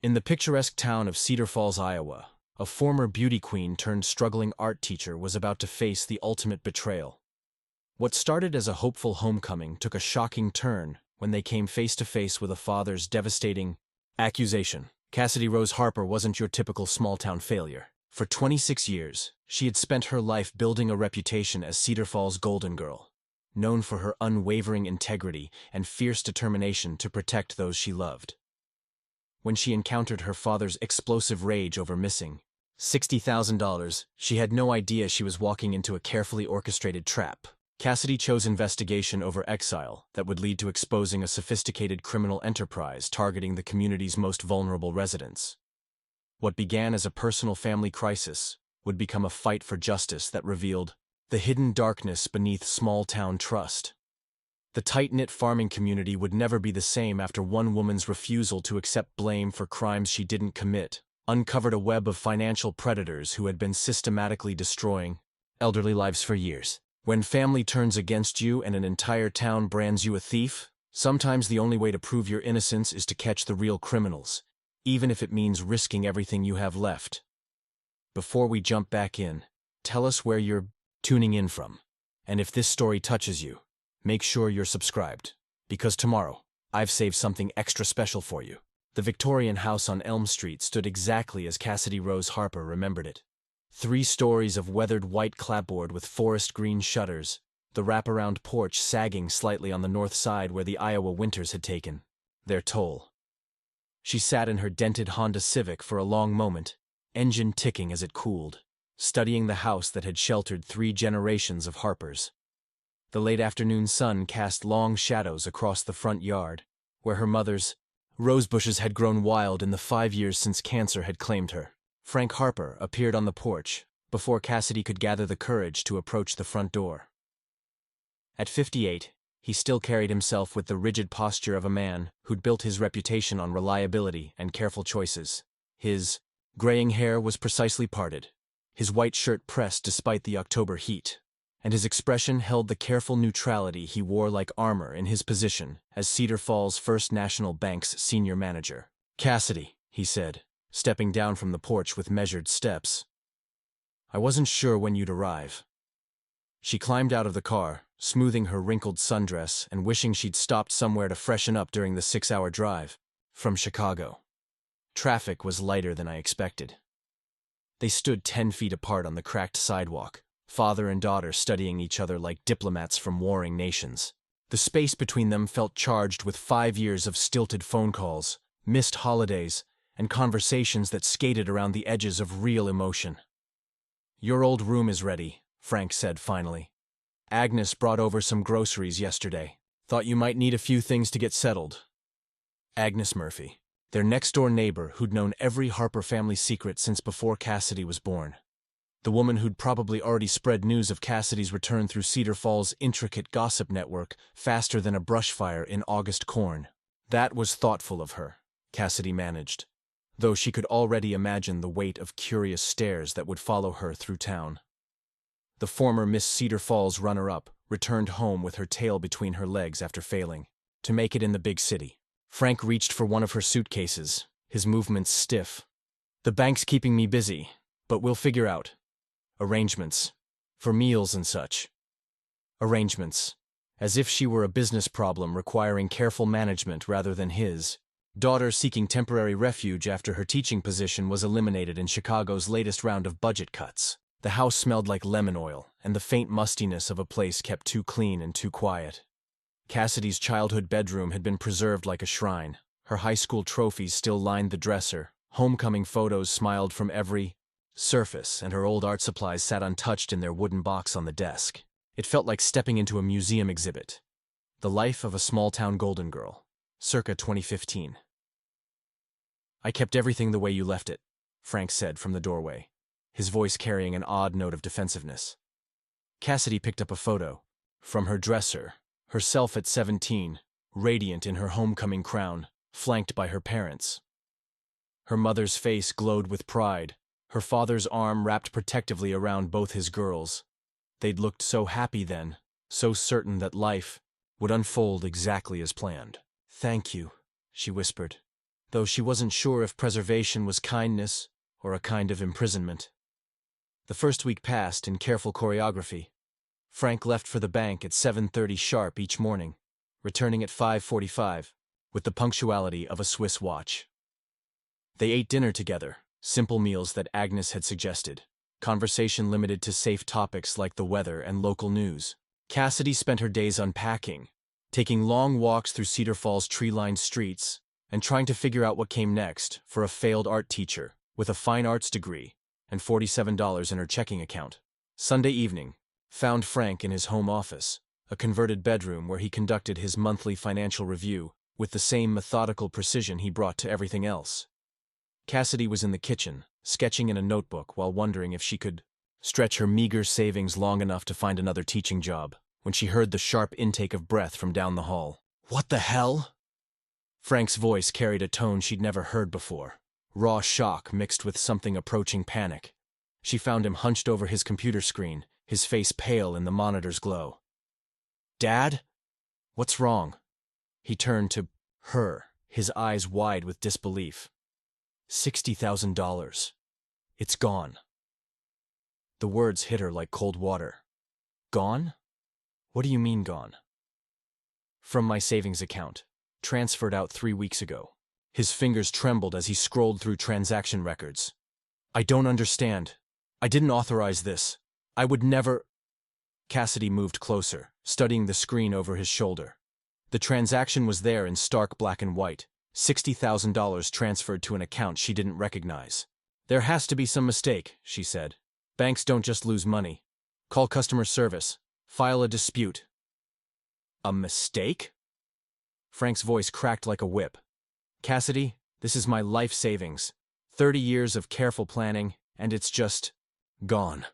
In the picturesque town of Cedar Falls, Iowa, a former beauty queen turned struggling art teacher was about to face the ultimate betrayal. What started as a hopeful homecoming took a shocking turn when they came face to face with a father's devastating accusation. Cassidy Rose Harper wasn't your typical small-town failure. For 26 years, she had spent her life building a reputation as Cedar Falls' golden girl, known for her unwavering integrity and fierce determination to protect those she loved. When she encountered her father's explosive rage over missing $60,000, she had no idea she was walking into a carefully orchestrated trap. Cassidy chose investigation over exile that would lead to exposing a sophisticated criminal enterprise targeting the community's most vulnerable residents. What began as a personal family crisis would become a fight for justice that revealed the hidden darkness beneath small-town trust. The tight-knit farming community would never be the same after one woman's refusal to accept blame for crimes she didn't commit uncovered a web of financial predators who had been systematically destroying elderly lives for years. When family turns against you and an entire town brands you a thief, sometimes the only way to prove your innocence is to catch the real criminals, even if it means risking everything you have left. Before we jump back in, tell us where you're tuning in from, and if this story touches you, make sure you're subscribed, because tomorrow, I've saved something extra special for you. The Victorian house on Elm Street stood exactly as Cassidy Rose Harper remembered it. 3 stories of weathered white clapboard with forest green shutters, the wraparound porch sagging slightly on the north side where the Iowa winters had taken their toll. She sat in her dented Honda Civic for a long moment, engine ticking as it cooled, studying the house that had sheltered 3 generations of Harpers. The late afternoon sun cast long shadows across the front yard, where her mother's rose bushes had grown wild in the 5 years since cancer had claimed her. Frank Harper appeared on the porch before Cassidy could gather the courage to approach the front door. At 58, he still carried himself with the rigid posture of a man who'd built his reputation on reliability and careful choices. His graying hair was precisely parted, his white shirt pressed despite the October heat, and his expression held the careful neutrality he wore like armor in his position as Cedar Falls First National Bank's senior manager. "Cassidy," he said, stepping down from the porch with measured steps. "I wasn't sure when you'd arrive." She climbed out of the car, smoothing her wrinkled sundress and wishing she'd stopped somewhere to freshen up during the 6-hour drive from Chicago. Traffic was lighter than I expected. They stood 10 feet apart on the cracked sidewalk, father and daughter studying each other like diplomats from warring nations. The space between them felt charged with 5 years of stilted phone calls, missed holidays, and conversations that skated around the edges of real emotion. "Your old room is ready," Frank said finally. "Agnes brought over some groceries yesterday. Thought you might need a few things to get settled." Agnes Murphy, their next-door neighbor who'd known every Harper family secret since before Cassidy was born. The woman who'd probably already spread news of Cassidy's return through Cedar Falls' intricate gossip network faster than a brush fire in August corn. That was thoughtful of her, Cassidy managed, though she could already imagine the weight of curious stares that would follow her through town. The former Miss Cedar Falls runner-up returned home with her tail between her legs after failing to make it in the big city. Frank reached for one of her suitcases, his movements stiff. "The bank's keeping me busy, but we'll figure out arrangements for meals and such." Arrangements, as if she were a business problem requiring careful management rather than his. Daughter seeking temporary refuge after her teaching position was eliminated in Chicago's latest round of budget cuts. The house smelled like lemon oil, and the faint mustiness of a place kept too clean and too quiet. Cassidy's childhood bedroom had been preserved like a shrine. Her high school trophies still lined the dresser. Homecoming photos smiled from every surface, and her old art supplies sat untouched in their wooden box on the desk. It felt like stepping into a museum exhibit. The life of a small-town golden girl, circa 2015. "I kept everything the way you left it," Frank said from the doorway, his voice carrying an odd note of defensiveness. Cassidy picked up a photo from her dresser, herself at 17, radiant in her homecoming crown, flanked by her parents. Her mother's face glowed with pride, her father's arm wrapped protectively around both his girls. They'd looked so happy then, so certain that life would unfold exactly as planned. "Thank you," she whispered. though she wasn't sure if preservation was kindness or a kind of imprisonment. The first week passed in careful choreography. Frank left for the bank at 7:30 sharp each morning, returning at 5:45, with the punctuality of a Swiss watch. They ate dinner together, simple meals that Agnes had suggested, conversation limited to safe topics like the weather and local news. Cassidy spent her days unpacking, taking long walks through Cedar Falls' tree-lined streets, and trying to figure out what came next for a failed art teacher with a fine arts degree and $47 in her checking account. Sunday evening found Frank in his home office, a converted bedroom where he conducted his monthly financial review with the same methodical precision he brought to everything else. Cassidy was in the kitchen, sketching in a notebook while wondering if she could stretch her meager savings long enough to find another teaching job, when she heard the sharp intake of breath from down the hall. "What the hell?" Frank's voice carried a tone she'd never heard before, raw shock mixed with something approaching panic. She found him hunched over his computer screen, his face pale in the monitor's glow. "Dad? What's wrong?" He turned to her, his eyes wide with disbelief. $60,000. It's gone." The words hit her like cold water. "Gone? What do you mean gone?" "From my savings account. Transferred out 3 weeks ago." His fingers trembled as he scrolled through transaction records. "I don't understand. I didn't authorize this. I would never—" Cassidy moved closer, studying the screen over his shoulder. The transaction was there in stark black and white, $60,000 transferred to an account she didn't recognize. "There has to be some mistake," she said. "Banks don't just lose money. Call customer service. File a dispute." "A mistake?" Frank's voice cracked like a whip. "Cassidy, this is my life savings. 30 years of careful planning, and it's just gone."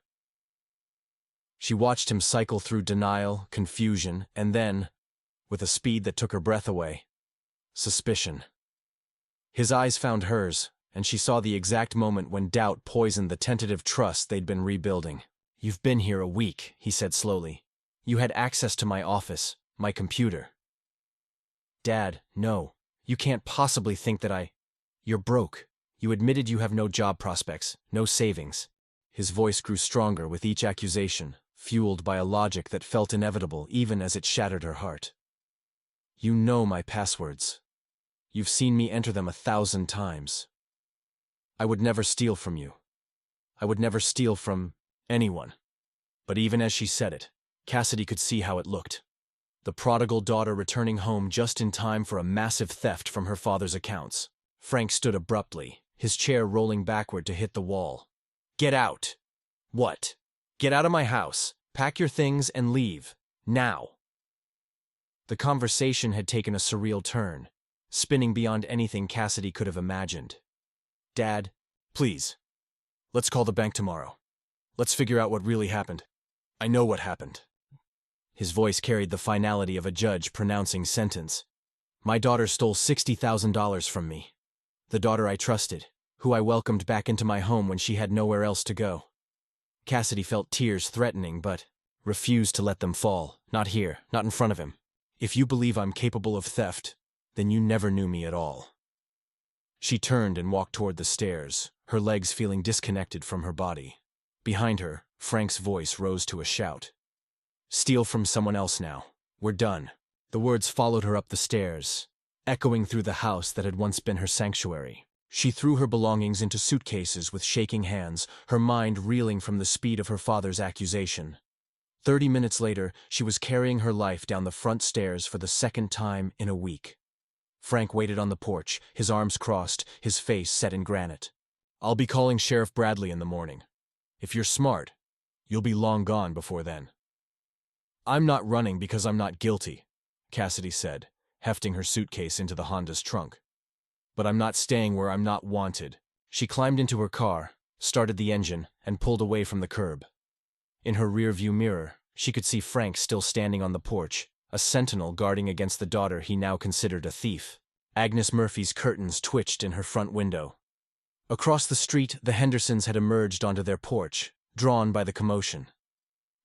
She watched him cycle through denial, confusion, and then, with a speed that took her breath away, suspicion. His eyes found hers, and she saw the exact moment when doubt poisoned the tentative trust they'd been rebuilding. "You've been here a week," he said slowly. "You had access to my office, my computer." "Dad, no. You can't possibly think that You're broke. You admitted you have no job prospects, no savings." His voice grew stronger with each accusation, fueled by a logic that felt inevitable even as it shattered her heart. "You know my passwords. You've seen me enter them 1,000 times. I would never steal from you. I would never steal from anyone." But even as she said it, Cassidy could see how it looked. The prodigal daughter returning home just in time for a massive theft from her father's accounts. Frank stood abruptly, his chair rolling backward to hit the wall. "Get out!" "What?" "Get out of my house. Pack your things and leave. Now." The conversation had taken a surreal turn, spinning beyond anything Cassidy could have imagined. "Dad, please. Let's call the bank tomorrow. Let's figure out what really happened. I know what happened." His voice carried the finality of a judge pronouncing sentence. "My daughter stole $60,000 from me. The daughter I trusted, who I welcomed back into my home when she had nowhere else to go." Cassidy felt tears threatening, but refused to let them fall. "Not here, not in front of him. If you believe I'm capable of theft, then you never knew me at all." She turned and walked toward the stairs, her legs feeling disconnected from her body. Behind her, Frank's voice rose to a shout. "Steal from someone else now. We're done." The words followed her up the stairs, echoing through the house that had once been her sanctuary. She threw her belongings into suitcases with shaking hands, her mind reeling from the speed of her father's accusation. 30 minutes later, she was carrying her life down the front stairs for the second time in a week. Frank waited on the porch, his arms crossed, his face set in granite. "I'll be calling Sheriff Bradley in the morning. If you're smart, you'll be long gone before then." "I'm not running because I'm not guilty," Cassidy said, hefting her suitcase into the Honda's trunk. "But I'm not staying where I'm not wanted." She climbed into her car, started the engine, and pulled away from the curb. In her rearview mirror, she could see Frank still standing on the porch, a sentinel guarding against the daughter he now considered a thief. Agnes Murphy's curtains twitched in her front window. Across the street, the Hendersons had emerged onto their porch, drawn by the commotion.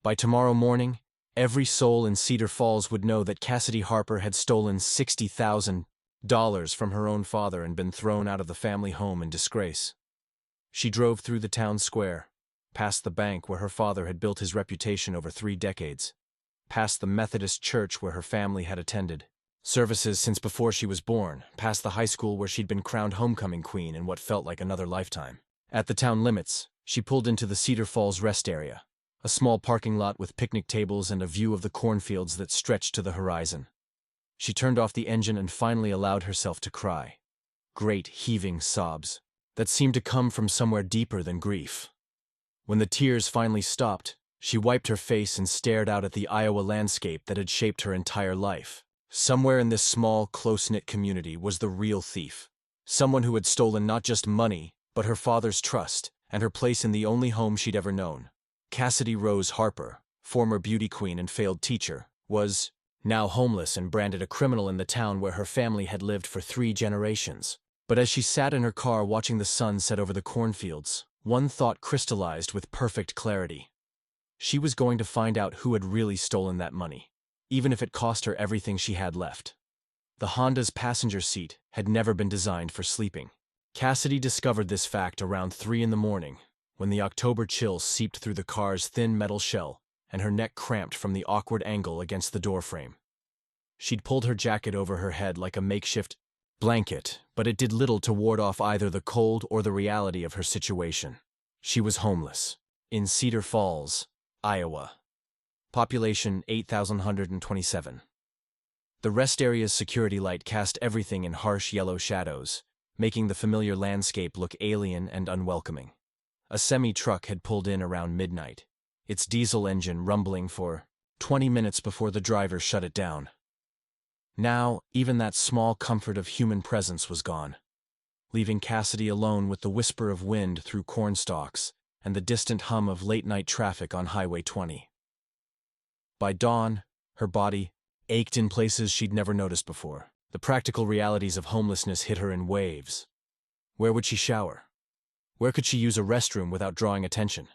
By tomorrow morning, every soul in Cedar Falls would know that Cassidy Harper had stolen $60,000 dollars from her own father and been thrown out of the family home in disgrace. She drove through the town square, past the bank where her father had built his reputation over 3 decades, past the Methodist church where her family had attended services since before she was born, past the high school where she'd been crowned homecoming queen in what felt like another lifetime. At the town limits, she pulled into the Cedar Falls rest area, a small parking lot with picnic tables and a view of the cornfields that stretched to the horizon. She turned off the engine and finally allowed herself to cry. Great, heaving sobs that seemed to come from somewhere deeper than grief. When the tears finally stopped, she wiped her face and stared out at the Iowa landscape that had shaped her entire life. Somewhere in this small, close-knit community was the real thief. Someone who had stolen not just money, but her father's trust and her place in the only home she'd ever known. Cassidy Rose Harper, former beauty queen and failed teacher, was now homeless and branded a criminal in the town where her family had lived for 3 generations. But as she sat in her car watching the sun set over the cornfields, one thought crystallized with perfect clarity. She was going to find out who had really stolen that money, even if it cost her everything she had left. The Honda's passenger seat had never been designed for sleeping. Cassidy discovered this fact around 3 in the morning, when the October chill seeped through the car's thin metal shell and her neck cramped from the awkward angle against the doorframe. She'd pulled her jacket over her head like a makeshift blanket, but it did little to ward off either the cold or the reality of her situation. She was homeless, in Cedar Falls, Iowa. Population 8,127. The rest area's security light cast everything in harsh yellow shadows, making the familiar landscape look alien and unwelcoming. A semi-truck had pulled in around midnight, its diesel engine rumbling for 20 minutes before the driver shut it down. Now, even that small comfort of human presence was gone, leaving Cassidy alone with the whisper of wind through cornstalks and the distant hum of late-night traffic on Highway 20. By dawn, her body ached in places she'd never noticed before. The practical realities of homelessness hit her in waves. Where would she shower? Where could she use a restroom without drawing attention?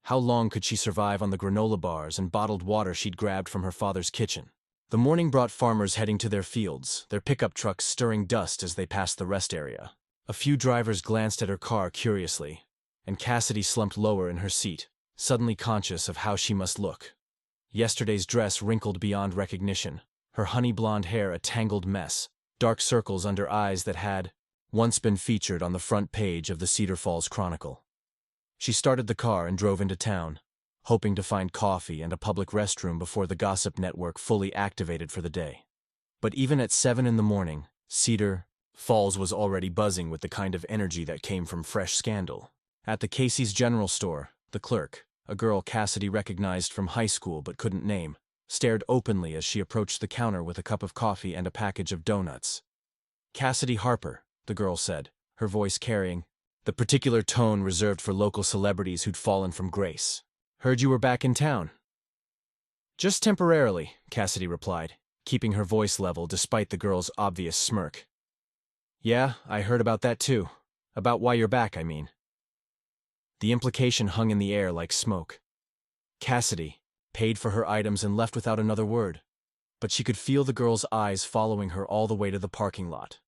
How long could she survive on the granola bars and bottled water she'd grabbed from her father's kitchen? The morning brought farmers heading to their fields, their pickup trucks stirring dust as they passed the rest area. A few drivers glanced at her car curiously, and Cassidy slumped lower in her seat, suddenly conscious of how she must look. Yesterday's dress wrinkled beyond recognition, her honey-blonde hair a tangled mess, dark circles under eyes that had once been featured on the front page of the Cedar Falls Chronicle. She started the car and drove into town, hoping to find coffee and a public restroom before the gossip network fully activated for the day. But even at 7 in the morning, Cedar Falls was already buzzing with the kind of energy that came from fresh scandal. At the Casey's General Store, the clerk, a girl Cassidy recognized from high school but couldn't name, stared openly as she approached the counter with a cup of coffee and a package of donuts. "Cassidy Harper," the girl said, her voice carrying the particular tone reserved for local celebrities who'd fallen from grace. "Heard you were back in town." "Just temporarily," Cassidy replied, keeping her voice level despite the girl's obvious smirk. "Yeah, I heard about that too. About why you're back, I mean." The implication hung in the air like smoke. Cassidy paid for her items and left without another word, but she could feel the girl's eyes following her all the way to the parking lot.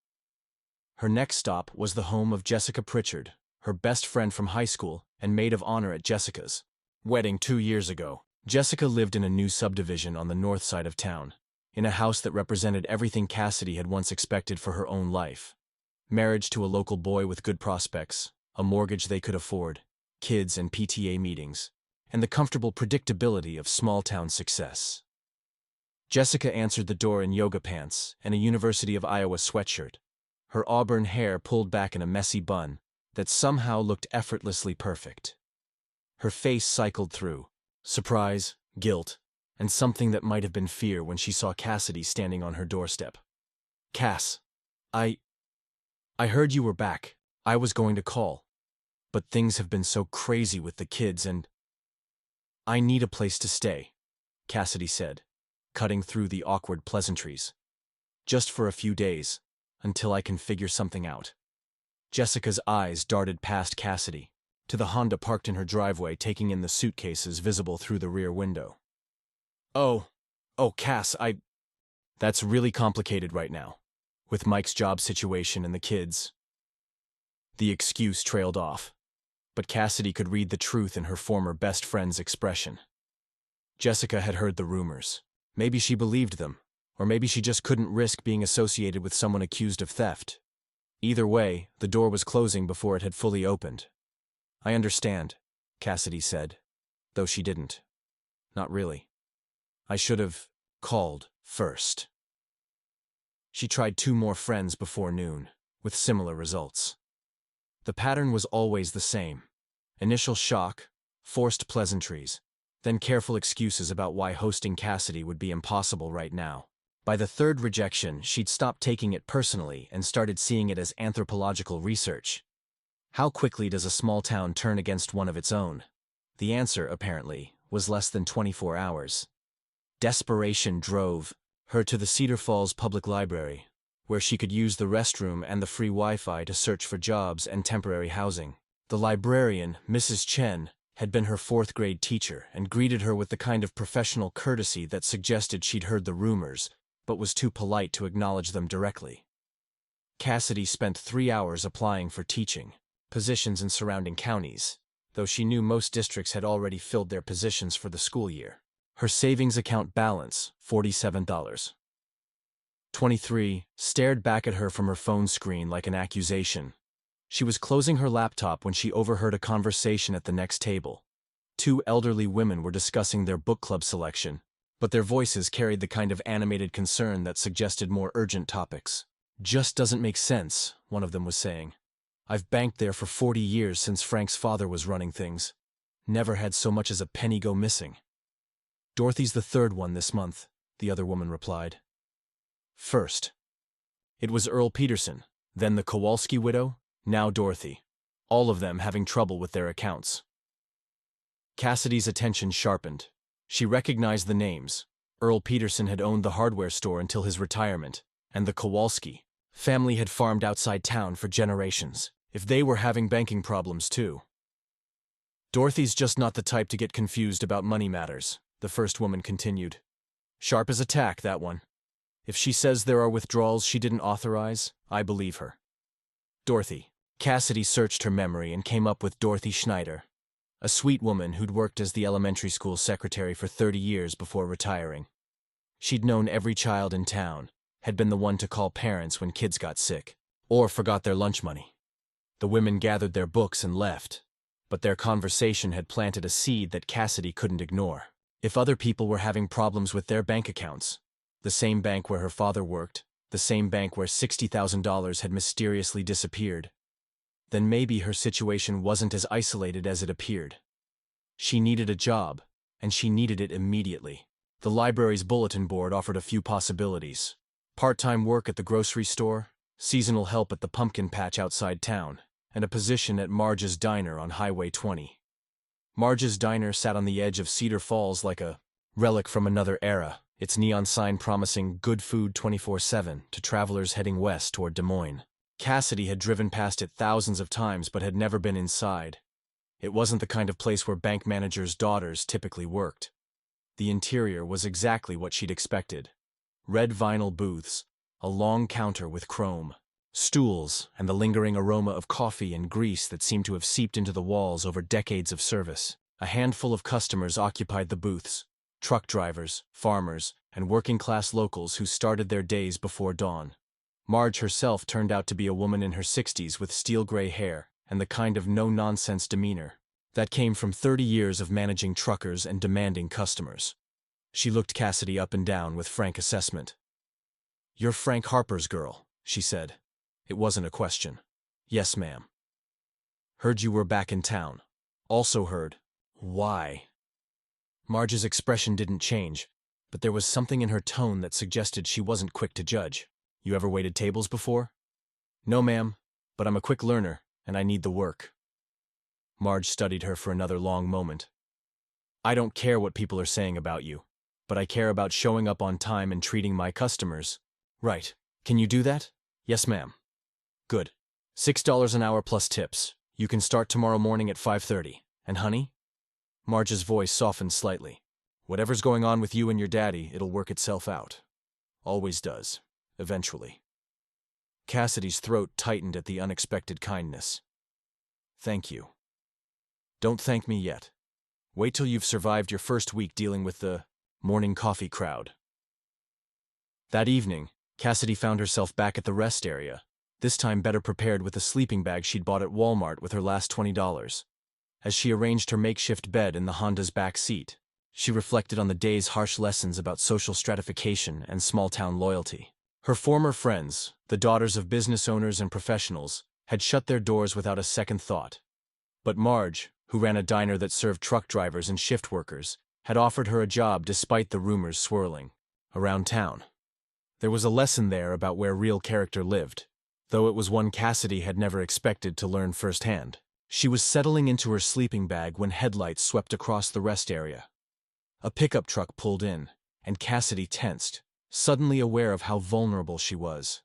Her next stop was the home of Jessica Pritchard, her best friend from high school and maid of honor at Jessica's wedding 2 years ago. Jessica lived in a new subdivision on the north side of town, in a house that represented everything Cassidy had once expected for her own life. Marriage to a local boy with good prospects, a mortgage they could afford, kids and PTA meetings, and the comfortable predictability of small-town success. Jessica answered the door in yoga pants and a University of Iowa sweatshirt, her auburn hair pulled back in a messy bun that somehow looked effortlessly perfect. Her face cycled through surprise, guilt, and something that might have been fear when she saw Cassidy standing on her doorstep. "Cass, I heard you were back. I was going to call, but things have been so crazy with the kids and I need a place to stay," Cassidy said, cutting through the awkward pleasantries. "Just for a few days, until I can figure something out." Jessica's eyes darted past Cassidy, to the Honda parked in her driveway taking in the suitcases visible through the rear window. Oh, Cass, that's really complicated right now. with Mike's job situation and the kids. The excuse trailed off, but Cassidy could read the truth in her former best friend's expression. Jessica had heard the rumors. Maybe she believed them, or maybe she just couldn't risk being associated with someone accused of theft. Either way, the door was closing before it had fully opened. "I understand," Cassidy said, though she didn't. Not really. "I should have called first." She tried 2 more friends before noon, with similar results. The pattern was always the same. Initial shock, forced pleasantries, then careful excuses about why hosting Cassidy would be impossible right now. By the 3rd rejection, she'd stopped taking it personally and started seeing it as anthropological research. How quickly does a small town turn against one of its own? The answer, apparently, was less than 24 hours. Desperation drove her to the Cedar Falls Public Library, where she could use the restroom and the free Wi-Fi to search for jobs and temporary housing. The librarian, Mrs. Chen, had been her 4th-grade teacher and greeted her with the kind of professional courtesy that suggested she'd heard the rumors, but was too polite to acknowledge them directly. Cassidy spent 3 hours applying for teaching positions in surrounding counties, though she knew most districts had already filled their positions for the school year. Her savings account balance, $47.23, stared back at her from her phone screen like an accusation. She was closing her laptop when she overheard a conversation at the next table. 2 elderly women were discussing their book club selection, but their voices carried the kind of animated concern that suggested more urgent topics. "Just doesn't make sense," one of them was saying. "I've banked there for 40 years since Frank's father was running things. Never had so much as a penny go missing." "Dorothy's the 3rd one this month," the other woman replied. "First." It was Earl Peterson, then the Kowalski widow, now Dorothy, all of them having trouble with their accounts. Cassidy's attention sharpened. She recognized the names. Earl Peterson had owned the hardware store until his retirement, and the Kowalski family had farmed outside town for generations. If they were having banking problems too. "Dorothy's just not the type to get confused about money matters," the first woman continued. "Sharp as a tack, that one. If she says there are withdrawals she didn't authorize, I believe her." Dorothy. Cassidy searched her memory and came up with Dorothy Schneider, a sweet woman who'd worked as the elementary school secretary for 30 years before retiring. She'd known every child in town, had been the one to call parents when kids got sick, or forgot their lunch money. The women gathered their books and left, but their conversation had planted a seed that Cassidy couldn't ignore. If other people were having problems with their bank accounts, the same bank where her father worked, the same bank where $60,000 had mysteriously disappeared, then maybe her situation wasn't as isolated as it appeared. She needed a job, and she needed it immediately. The library's bulletin board offered a few possibilities. Part-time work at the grocery store, seasonal help at the pumpkin patch outside town, and a position at Marge's Diner on Highway 20. Marge's Diner sat on the edge of Cedar Falls like a relic from another era, its neon sign promising good food 24/7 to travelers heading west toward Des Moines. Cassidy had driven past it thousands of times but had never been inside. It wasn't the kind of place where bank managers' daughters typically worked. The interior was exactly what she'd expected. Red vinyl booths, a long counter with chrome stools, and the lingering aroma of coffee and grease that seemed to have seeped into the walls over decades of service. A handful of customers occupied the booths: truck drivers, farmers, and working-class locals who started their days before dawn. Marge herself turned out to be a woman in her 60s with steel-gray hair and the kind of no-nonsense demeanor that came from 30 years of managing truckers and demanding customers. She looked Cassidy up and down with frank assessment. "You're Frank Harper's girl," she said. It wasn't a question. "Yes, ma'am." "Heard you were back in town." "Also heard." "Why?" Marge's expression didn't change, but there was something in her tone that suggested she wasn't quick to judge. "You ever waited tables before?" "No, ma'am, but I'm a quick learner, and I need the work." Marge studied her for another long moment. "I don't care what people are saying about you, but I care about showing up on time and treating my customers right. Can you do that?" "Yes, ma'am." "Good. $6 an hour plus tips. You can start tomorrow morning at 5:30. And honey?" Marge's voice softened slightly. "Whatever's going on with you and your daddy, it'll work itself out. Always does. Eventually." Cassidy's throat tightened at the unexpected kindness. Thank you. Don't thank me yet. Wait till you've survived your first week dealing with the morning coffee crowd. That evening, Cassidy found herself back at the rest area, this time better prepared with a sleeping bag she'd bought at Walmart with her last $20. As she arranged her makeshift bed in the Honda's back seat, she reflected on the day's harsh lessons about social stratification and small-town loyalty. Her former friends, the daughters of business owners and professionals, had shut their doors without a second thought. But Marge, who ran a diner that served truck drivers and shift workers, had offered her a job despite the rumors swirling around town. There was a lesson there about where real character lived, though it was one Cassidy had never expected to learn firsthand. She was settling into her sleeping bag when headlights swept across the rest area. A pickup truck pulled in, and Cassidy tensed, suddenly aware of how vulnerable she was.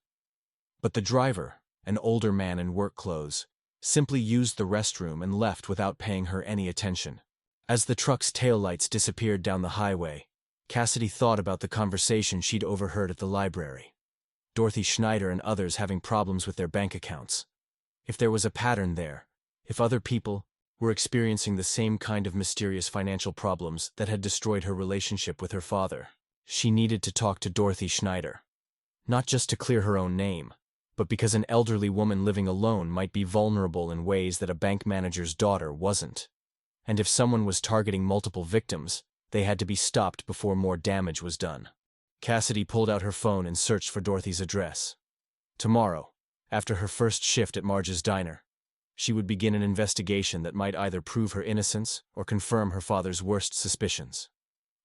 But the driver, an older man in work clothes, simply used the restroom and left without paying her any attention. As the truck's taillights disappeared down the highway, Cassidy thought about the conversation she'd overheard at the library. Dorothy Schneider and others having problems with their bank accounts. If there was a pattern there, if other people were experiencing the same kind of mysterious financial problems that had destroyed her relationship with her father, she needed to talk to Dorothy Schneider. Not just to clear her own name, but because an elderly woman living alone might be vulnerable in ways that a bank manager's daughter wasn't. And if someone was targeting multiple victims, they had to be stopped before more damage was done. Cassidy pulled out her phone and searched for Dorothy's address. Tomorrow, after her first shift at Marge's diner, she would begin an investigation that might either prove her innocence or confirm her father's worst suspicions.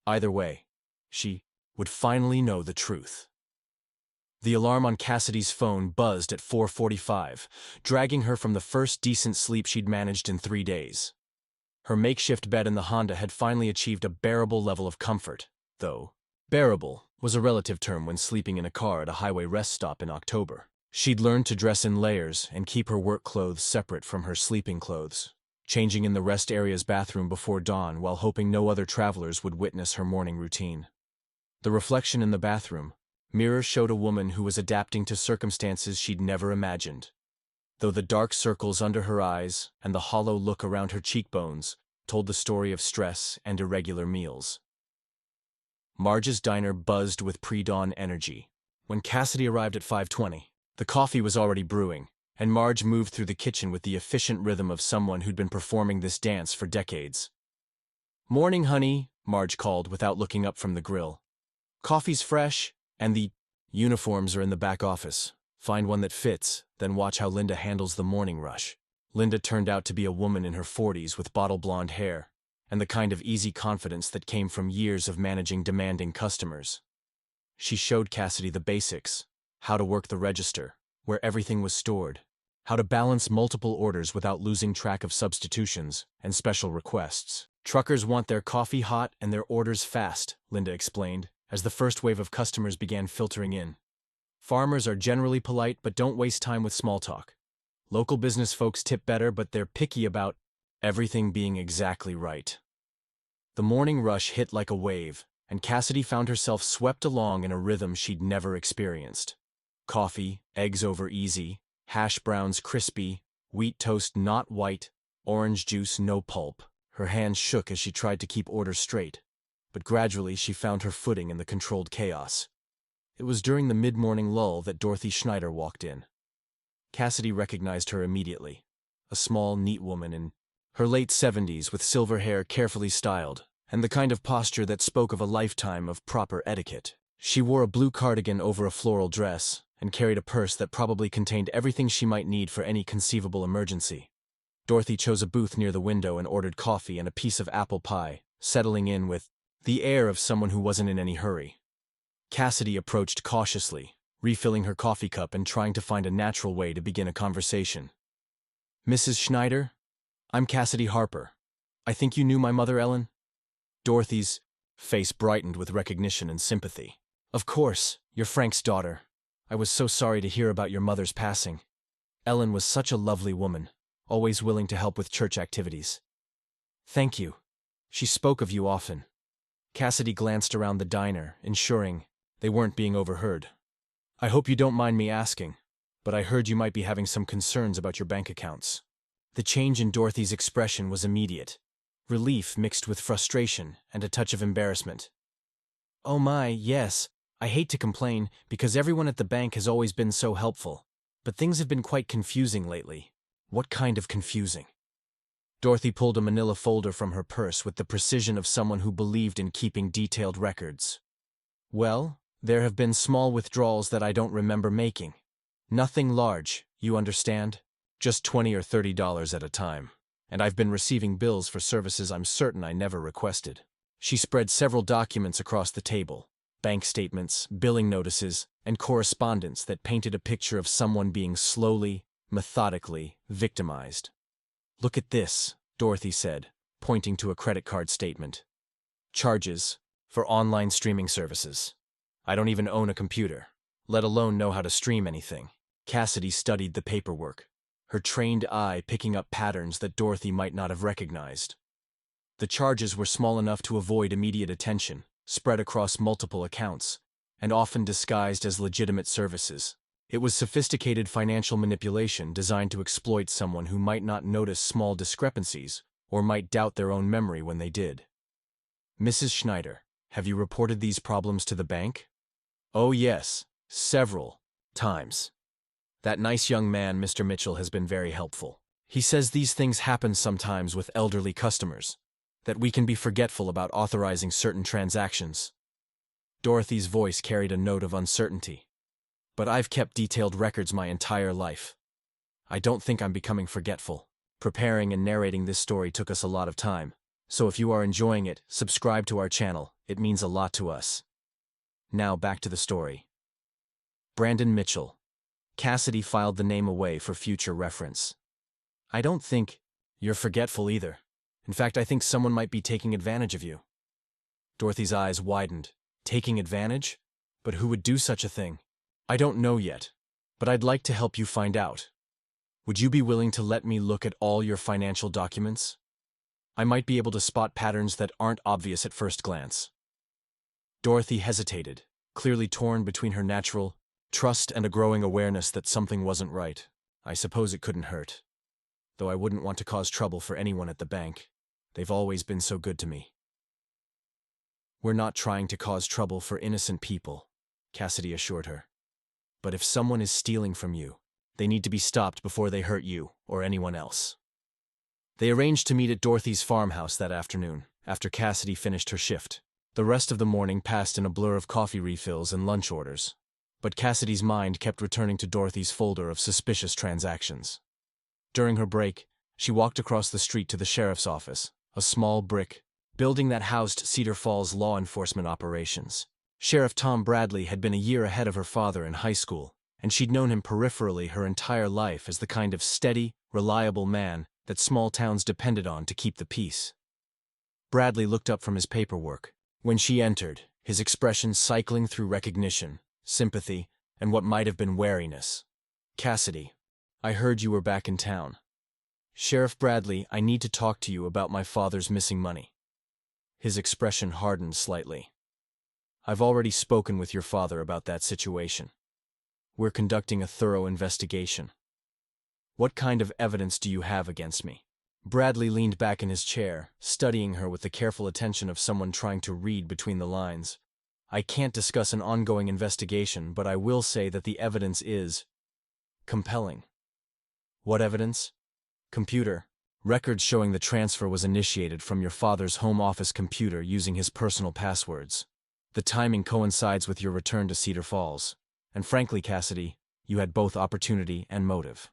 Either way, she would finally know the truth. The alarm on Cassidy's phone buzzed at 4:45, dragging her from the first decent sleep she'd managed in 3 days. Her makeshift bed in the Honda had finally achieved a bearable level of comfort, though bearable was a relative term when sleeping in a car at a highway rest stop in October. She'd learned to dress in layers and keep her work clothes separate from her sleeping clothes, changing in the rest area's bathroom before dawn while hoping no other travelers would witness her morning routine. The reflection in the bathroom mirror showed a woman who was adapting to circumstances she'd never imagined, though the dark circles under her eyes and the hollow look around her cheekbones told the story of stress and irregular meals. Marge's diner buzzed with pre-dawn energy. When Cassidy arrived at 5:20, the coffee was already brewing, and Marge moved through the kitchen with the efficient rhythm of someone who'd been performing this dance for decades. "Morning, honey," Marge called without looking up from the grill. "Coffee's fresh, and the uniforms are in the back office. Find one that fits, then watch how Linda handles the morning rush." Linda turned out to be a woman in her 40s with bottle blonde hair, and the kind of easy confidence that came from years of managing demanding customers. She showed Cassidy the basics: how to work the register, where everything was stored, how to balance multiple orders without losing track of substitutions and special requests. "Truckers want their coffee hot and their orders fast," Linda explained, as the first wave of customers began filtering in. "Farmers are generally polite but don't waste time with small talk. Local business folks tip better but they're picky about everything being exactly right." The morning rush hit like a wave, and Cassidy found herself swept along in a rhythm she'd never experienced. Coffee, eggs over easy, hash browns crispy, wheat toast not white, orange juice no pulp. Her hands shook as she tried to keep orders straight, but gradually she found her footing in the controlled chaos. It was during the mid-morning lull that Dorothy Schneider walked in. Cassidy recognized her immediately, a small, neat woman in her late 70s with silver hair carefully styled, and the kind of posture that spoke of a lifetime of proper etiquette. She wore a blue cardigan over a floral dress, and carried a purse that probably contained everything she might need for any conceivable emergency. Dorothy chose a booth near the window and ordered coffee and a piece of apple pie, settling in with the air of someone who wasn't in any hurry. Cassidy approached cautiously, refilling her coffee cup and trying to find a natural way to begin a conversation. "Mrs. Schneider? I'm Cassidy Harper. I think you knew my mother, Ellen?" Dorothy's face brightened with recognition and sympathy. "Of course, you're Frank's daughter. I was so sorry to hear about your mother's passing. Ellen was such a lovely woman, always willing to help with church activities." "Thank you. She spoke of you often." Cassidy glanced around the diner, ensuring they weren't being overheard. "I hope you don't mind me asking, but I heard you might be having some concerns about your bank accounts. The change in Dorothy's expression was immediate. Relief mixed with frustration and a touch of embarrassment. Oh my, yes. I hate to complain, because everyone at the bank has always been so helpful. But things have been quite confusing lately. What kind of confusing? Dorothy pulled a manila folder from her purse with the precision of someone who believed in keeping detailed records. Well, there have been small withdrawals that I don't remember making. Nothing large, you understand? Just $20 or $30 at a time. And I've been receiving bills for services I'm certain I never requested. She spread several documents across the table. Bank statements, billing notices, and correspondence that painted a picture of someone being slowly, methodically victimized. Look at this, Dorothy said, pointing to a credit card statement. Charges for online streaming services. I don't even own a computer, let alone know how to stream anything. Cassidy studied the paperwork, her trained eye picking up patterns that Dorothy might not have recognized. The charges were small enough to avoid immediate attention, spread across multiple accounts, and often disguised as legitimate services. It was sophisticated financial manipulation designed to exploit someone who might not notice small discrepancies or might doubt their own memory when they did. Mrs. Schneider, have you reported these problems to the bank? Oh yes, several times. That nice young man, Mr. Mitchell, has been very helpful. He says these things happen sometimes with elderly customers, that we can be forgetful about authorizing certain transactions. Dorothy's voice carried a note of uncertainty. But I've kept detailed records my entire life. I don't think I'm becoming forgetful. Preparing and narrating this story took us a lot of time, so if you are enjoying it, subscribe to our channel. It means a lot to us. Now back to the story. Brandon Mitchell. Cassidy filed the name away for future reference. I don't think you're forgetful either. In fact, I think someone might be taking advantage of you. Dorothy's eyes widened. Taking advantage? But who would do such a thing? I don't know yet, but I'd like to help you find out. Would you be willing to let me look at all your financial documents? I might be able to spot patterns that aren't obvious at first glance. Dorothy hesitated, clearly torn between her natural trust and a growing awareness that something wasn't right. I suppose it couldn't hurt. Though I wouldn't want to cause trouble for anyone at the bank. They've always been so good to me. We're not trying to cause trouble for innocent people, Cassidy assured her. But if someone is stealing from you, they need to be stopped before they hurt you or anyone else. They arranged to meet at Dorothy's farmhouse that afternoon, after Cassidy finished her shift. The rest of the morning passed in a blur of coffee refills and lunch orders. But Cassidy's mind kept returning to Dorothy's folder of suspicious transactions. During her break, she walked across the street to the sheriff's office, a small brick building that housed Cedar Falls law enforcement operations. Sheriff Tom Bradley had been a year ahead of her father in high school, and she'd known him peripherally her entire life as the kind of steady, reliable man that small towns depended on to keep the peace. Bradley looked up from his paperwork. When she entered, his expression cycling through recognition, sympathy, and what might have been wariness. Cassidy, I heard you were back in town. Sheriff Bradley, I need to talk to you about my father's missing money. His expression hardened slightly. I've already spoken with your father about that situation. We're conducting a thorough investigation. What kind of evidence do you have against me? Bradley leaned back in his chair, studying her with the careful attention of someone trying to read between the lines. I can't discuss an ongoing investigation, but I will say that the evidence is compelling. What evidence? Computer. Records showing the transfer was initiated from your father's home office computer using his personal passwords. The timing coincides with your return to Cedar Falls. And frankly, Cassidy, you had both opportunity and motive.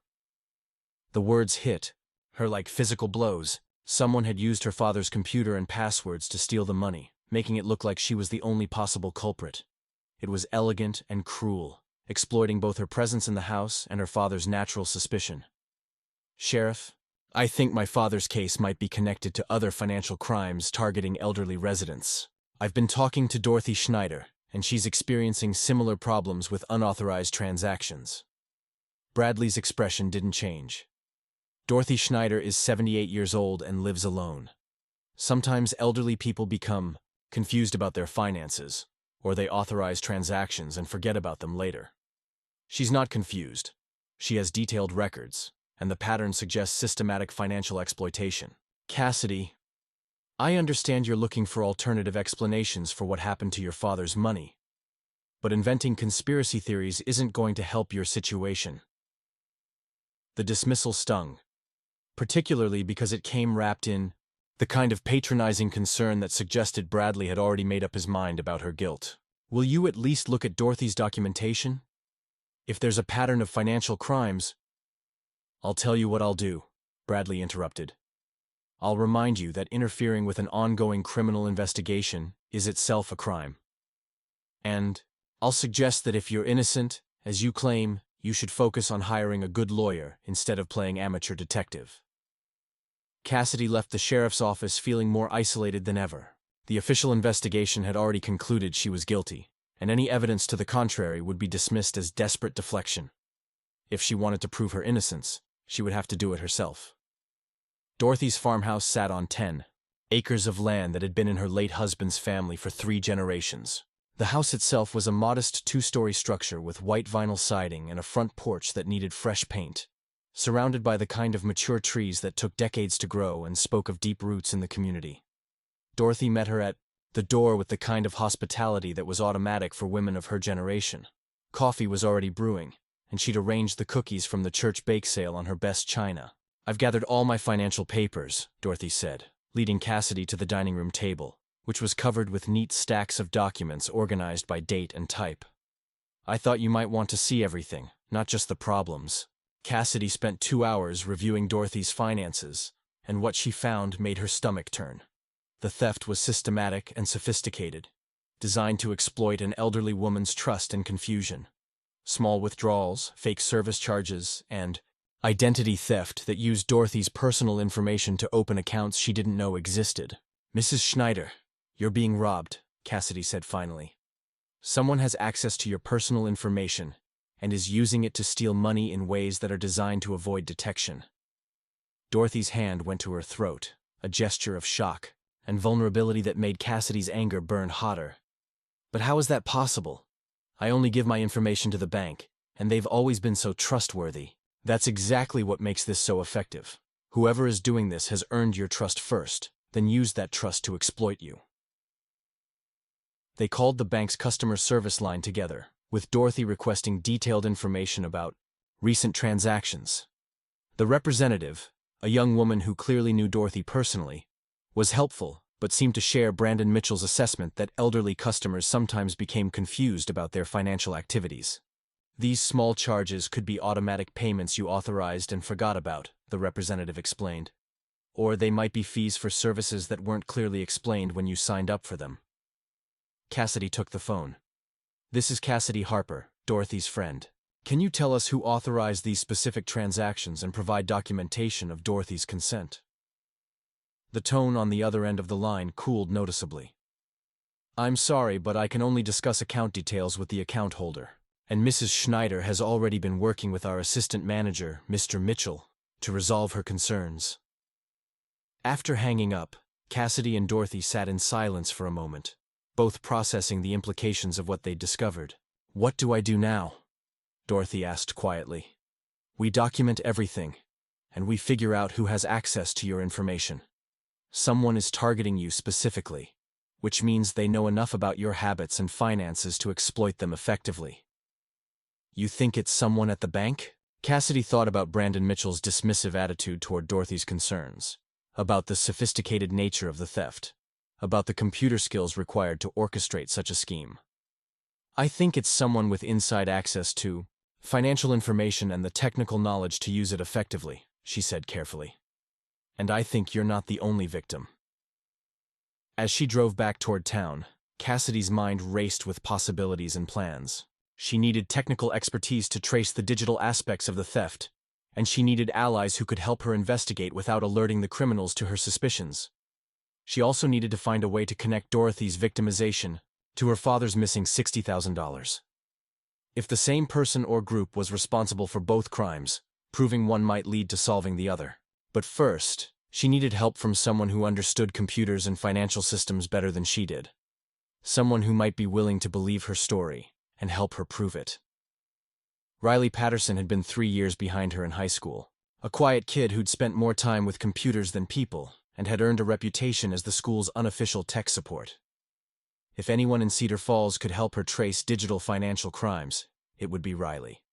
The words hit her like physical blows. Someone had used her father's computer and passwords to steal the money, making it look like she was the only possible culprit. It was elegant and cruel, exploiting both her presence in the house and her father's natural suspicion. Sheriff, I think my father's case might be connected to other financial crimes targeting elderly residents. I've been talking to Dorothy Schneider, and she's experiencing similar problems with unauthorized transactions. Bradley's expression didn't change. Dorothy Schneider is 78 years old and lives alone. Sometimes elderly people become confused about their finances, or they authorize transactions and forget about them later. She's not confused. She has detailed records, and the pattern suggests systematic financial exploitation. Cassidy, I understand you're looking for alternative explanations for what happened to your father's money, but inventing conspiracy theories isn't going to help your situation. The dismissal stung, particularly because it came wrapped in the kind of patronizing concern that suggested Bradley had already made up his mind about her guilt. Will you at least look at Dorothy's documentation? If there's a pattern of financial crimes— I'll tell you what I'll do, Bradley interrupted. I'll remind you that interfering with an ongoing criminal investigation is itself a crime. And I'll suggest that if you're innocent, as you claim, you should focus on hiring a good lawyer instead of playing amateur detective. Cassidy left the sheriff's office feeling more isolated than ever. The official investigation had already concluded she was guilty, and any evidence to the contrary would be dismissed as desperate deflection. If she wanted to prove her innocence, she would have to do it herself. Dorothy's farmhouse sat on 10 acres of land that had been in her late husband's family for 3 generations. The house itself was a modest 2-story structure with white vinyl siding and a front porch that needed fresh paint, surrounded by the kind of mature trees that took decades to grow and spoke of deep roots in the community. Dorothy met her at the door with the kind of hospitality that was automatic for women of her generation. Coffee was already brewing, and she'd arranged the cookies from the church bake sale on her best china. I've gathered all my financial papers, Dorothy said, leading Cassidy to the dining room table, which was covered with neat stacks of documents organized by date and type. I thought you might want to see everything, not just the problems. Cassidy spent 2 hours reviewing Dorothy's finances, and what she found made her stomach turn. The theft was systematic and sophisticated, designed to exploit an elderly woman's trust and confusion. Small withdrawals, fake service charges, and identity theft that used Dorothy's personal information to open accounts she didn't know existed. Mrs. Schneider, you're being robbed, Cassidy said finally. Someone has access to your personal information and is using it to steal money in ways that are designed to avoid detection. Dorothy's hand went to her throat, a gesture of shock and vulnerability that made Cassidy's anger burn hotter. But how is that possible? I only give my information to the bank, and they've always been so trustworthy. That's exactly what makes this so effective. Whoever is doing this has earned your trust first, then used that trust to exploit you. They called the bank's customer service line together, with Dorothy requesting detailed information about recent transactions. The representative, a young woman who clearly knew Dorothy personally, was helpful, but seemed to share Brandon Mitchell's assessment that elderly customers sometimes became confused about their financial activities. These small charges could be automatic payments you authorized and forgot about, the representative explained. Or they might be fees for services that weren't clearly explained when you signed up for them. Cassidy took the phone. This is Cassidy Harper, Dorothy's friend. Can you tell us who authorized these specific transactions and provide documentation of Dorothy's consent? The tone on the other end of the line cooled noticeably. I'm sorry, but I can only discuss account details with the account holder. And Mrs. Schneider has already been working with our assistant manager, Mr. Mitchell, to resolve her concerns. After hanging up, Cassidy and Dorothy sat in silence for a moment, both processing the implications of what they'd discovered. What do I do now? Dorothy asked quietly. We document everything, and we figure out who has access to your information. Someone is targeting you specifically, which means they know enough about your habits and finances to exploit them effectively. You think it's someone at the bank? Cassidy thought about Brandon Mitchell's dismissive attitude toward Dorothy's concerns, about the sophisticated nature of the theft, about the computer skills required to orchestrate such a scheme. I think it's someone with inside access to financial information and the technical knowledge to use it effectively, she said carefully. And I think you're not the only victim. As she drove back toward town, Cassidy's mind raced with possibilities and plans. She needed technical expertise to trace the digital aspects of the theft, and she needed allies who could help her investigate without alerting the criminals to her suspicions. She also needed to find a way to connect Dorothy's victimization to her father's missing $60,000. If the same person or group was responsible for both crimes, proving one might lead to solving the other. But first, she needed help from someone who understood computers and financial systems better than she did. Someone who might be willing to believe her story and help her prove it. Riley Patterson had been 3 years behind her in high school. A quiet kid who'd spent more time with computers than people, and had earned a reputation as the school's unofficial tech support. If anyone in Cedar Falls could help her trace digital financial crimes, it would be Riley.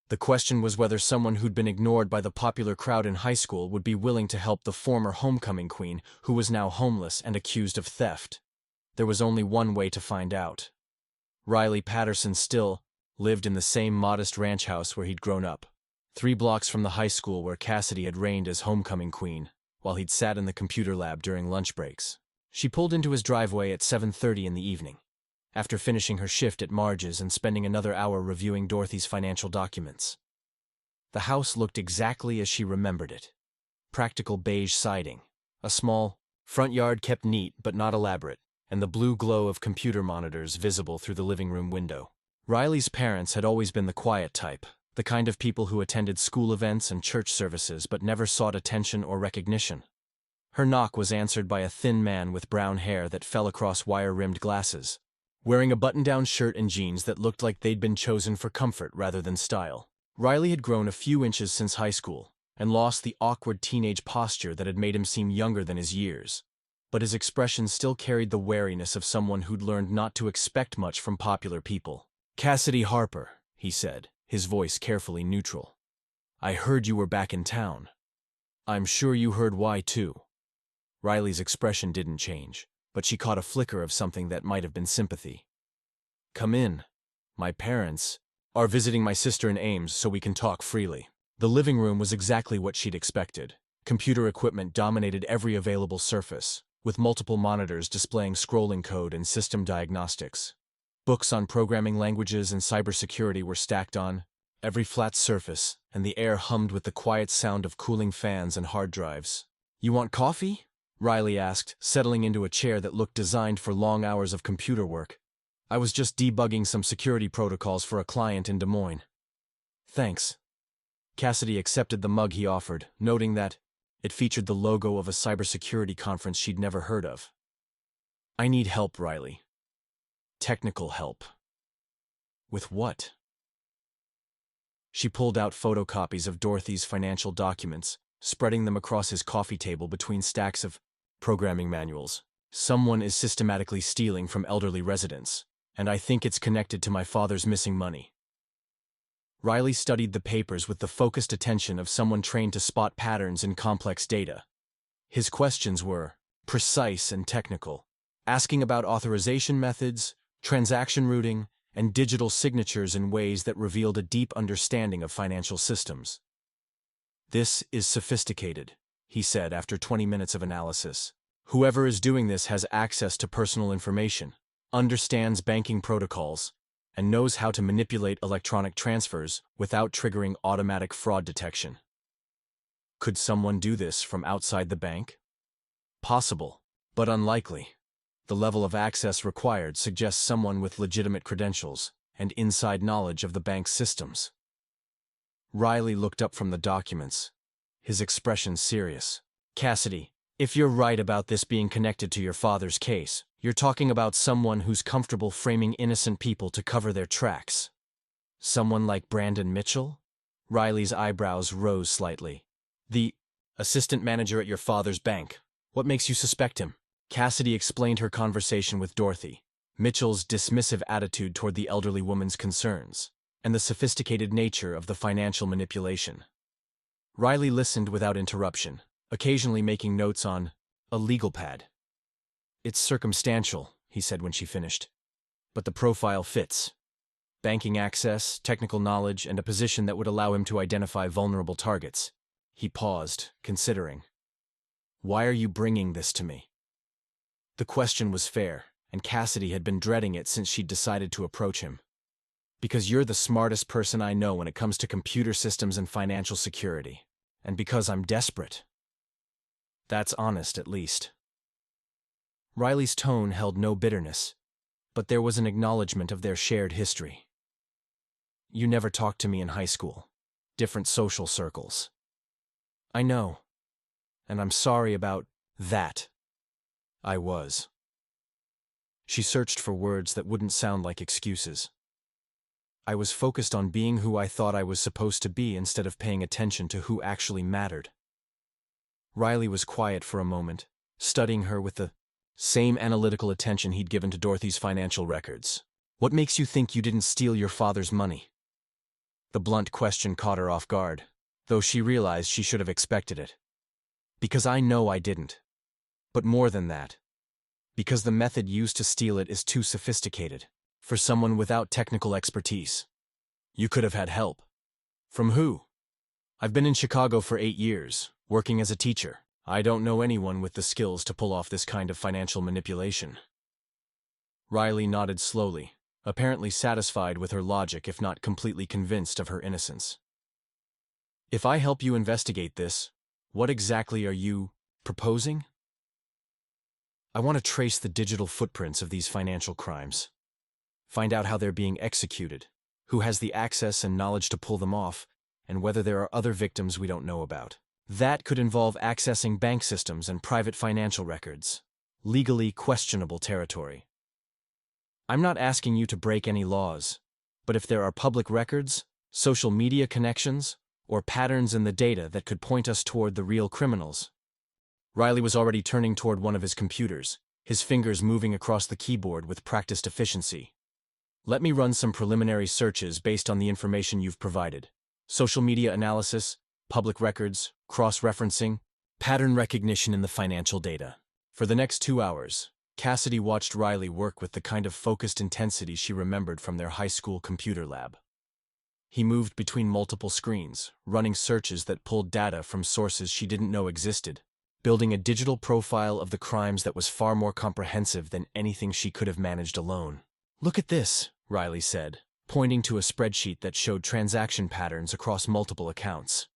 The question was whether someone who'd been ignored by the popular crowd in high school would be willing to help the former homecoming queen who was now homeless and accused of theft. There was only one way to find out. Riley Patterson still lived in the same modest ranch house where he'd grown up, 3 blocks from the high school where Cassidy had reigned as homecoming queen, while he'd sat in the computer lab during lunch breaks. She pulled into his driveway at 7:30 in the evening, after finishing her shift at Marge's and spending another hour reviewing Dorothy's financial documents. The house looked exactly as she remembered it. Practical beige siding, a small front yard kept neat but not elaborate, and the blue glow of computer monitors visible through the living room window. Riley's parents had always been the quiet type, the kind of people who attended school events and church services but never sought attention or recognition. Her knock was answered by a thin man with brown hair that fell across wire-rimmed glasses, wearing a button-down shirt and jeans that looked like they'd been chosen for comfort rather than style. Riley had grown a few inches since high school and lost the awkward teenage posture that had made him seem younger than his years, but his expression still carried the wariness of someone who'd learned not to expect much from popular people. "Cassidy Harper," he said, his voice carefully neutral. "I heard you were back in town. I'm sure you heard why, too." Riley's expression didn't change, but she caught a flicker of something that might have been sympathy. "Come in. My parents are visiting my sister in Ames so we can talk freely." The living room was exactly what she'd expected. Computer equipment dominated every available surface, with multiple monitors displaying scrolling code and system diagnostics. Books on programming languages and cybersecurity were stacked on every flat surface, and the air hummed with the quiet sound of cooling fans and hard drives. "You want coffee?" Riley asked, settling into a chair that looked designed for long hours of computer work. "I was just debugging some security protocols for a client in Des Moines." "Thanks." Cassidy accepted the mug he offered, noting that it featured the logo of a cybersecurity conference she'd never heard of. "I need help, Riley. Technical help." "With what?" She pulled out photocopies of Dorothy's financial documents, spreading them across his coffee table between stacks of programming manuals. "Someone is systematically stealing from elderly residents, and I think it's connected to my father's missing money." Riley studied the papers with the focused attention of someone trained to spot patterns in complex data. His questions were precise and technical, asking about authorization methods, transaction routing, and digital signatures in ways that revealed a deep understanding of financial systems. "This is sophisticated," he said after 20 minutes of analysis. "Whoever is doing this has access to personal information, understands banking protocols, and knows how to manipulate electronic transfers without triggering automatic fraud detection." Could someone do this from outside the bank? Possible, but unlikely. The level of access required suggests someone with legitimate credentials and inside knowledge of the bank's systems. Riley looked up from the documents, his expression serious. "Cassidy, if you're right about this being connected to your father's case, you're talking about someone who's comfortable framing innocent people to cover their tracks. Someone like Brandon Mitchell?" Riley's eyebrows rose slightly. "The assistant manager at your father's bank. What makes you suspect him?" Cassidy explained her conversation with Dorothy, Mitchell's dismissive attitude toward the elderly woman's concerns, and the sophisticated nature of the financial manipulation. Riley listened without interruption, occasionally making notes on a legal pad. "It's circumstantial," he said when she finished, "but the profile fits. Banking access, technical knowledge, and a position that would allow him to identify vulnerable targets." He paused, considering. "Why are you bringing this to me?" The question was fair, and Cassidy had been dreading it since she'd decided to approach him. "Because you're the smartest person I know when it comes to computer systems and financial security. And because I'm desperate." "That's honest, at least." Riley's tone held no bitterness, but there was an acknowledgement of their shared history. "You never talked to me in high school. Different social circles." "I know. And I'm sorry about that." "I was." She searched for words that wouldn't sound like excuses. I was focused on being who I thought I was supposed to be instead of paying attention to who actually mattered. Riley was quiet for a moment, studying her with the same analytical attention he'd given to Dorothy's financial records. What makes you think you didn't steal your father's money? The blunt question caught her off guard, though she realized she should have expected it. Because I know I didn't. But more than that. Because the method used to steal it is too sophisticated for someone without technical expertise. You could have had help. From who? I've been in Chicago for 8 years, working as a teacher. I don't know anyone with the skills to pull off this kind of financial manipulation. Riley nodded slowly, apparently satisfied with her logic if not completely convinced of her innocence. If I help you investigate this, what exactly are you proposing? I want to trace the digital footprints of these financial crimes. Find out how they're being executed, who has the access and knowledge to pull them off, and whether there are other victims we don't know about. That could involve accessing bank systems and private financial records. Legally questionable territory. I'm not asking you to break any laws, but if there are public records, social media connections, or patterns in the data that could point us toward the real criminals. Riley was already turning toward one of his computers, his fingers moving across the keyboard with practiced efficiency. Let me run some preliminary searches based on the information you've provided. Social media analysis, public records, cross-referencing, pattern recognition in the financial data. For the next 2 hours, Cassidy watched Riley work with the kind of focused intensity she remembered from their high school computer lab. He moved between multiple screens, running searches that pulled data from sources she didn't know existed, building a digital profile of the crimes that was far more comprehensive than anything she could have managed alone. Look at this, Riley said, pointing to a spreadsheet that showed transaction patterns across multiple accounts.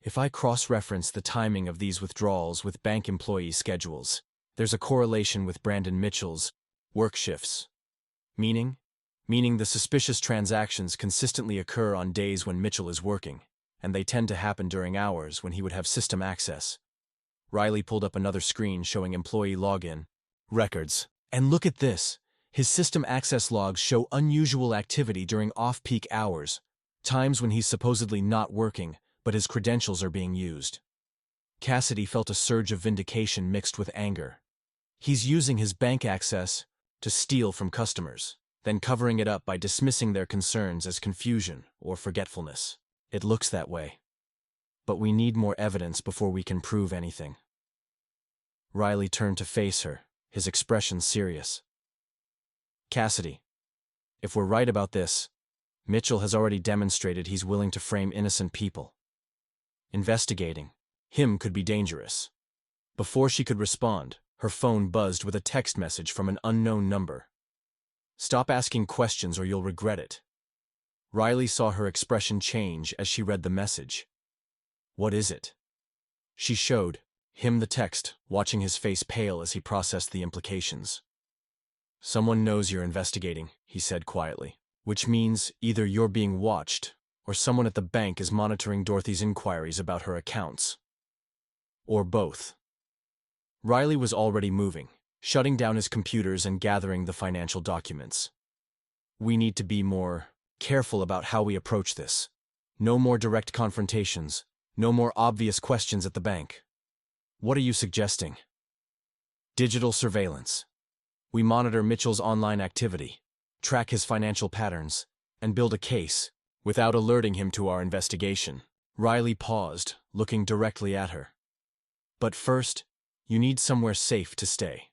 If I cross-reference the timing of these withdrawals with bank employee schedules, there's a correlation with Brandon Mitchell's work shifts. Meaning the suspicious transactions consistently occur on days when Mitchell is working, and they tend to happen during hours when he would have system access. Riley pulled up another screen showing employee login records. And look at this. His system access logs show unusual activity during off-peak hours, times when he's supposedly not working, but his credentials are being used. Cassidy felt a surge of vindication mixed with anger. He's using his bank access to steal from customers, then covering it up by dismissing their concerns as confusion or forgetfulness. It looks that way. But we need more evidence before we can prove anything. Riley turned to face her, his expression serious. Cassidy, if we're right about this, Mitchell has already demonstrated he's willing to frame innocent people. Investigating him could be dangerous. Before she could respond, her phone buzzed with a text message from an unknown number. Stop asking questions or you'll regret it. Riley saw her expression change as she read the message. What is it? She showed him the text, watching his face pale as he processed the implications. Someone knows you're investigating, he said quietly, which means either you're being watched or someone at the bank is monitoring Dorothy's inquiries about her accounts. Or both. Riley was already moving, shutting down his computers and gathering the financial documents. We need to be more careful about how we approach this. No more direct confrontations, no more obvious questions at the bank. What are you suggesting? Digital surveillance. We monitor Mitchell's online activity, track his financial patterns, and build a case without alerting him to our investigation. Riley paused, looking directly at her. But first, you need somewhere safe to stay.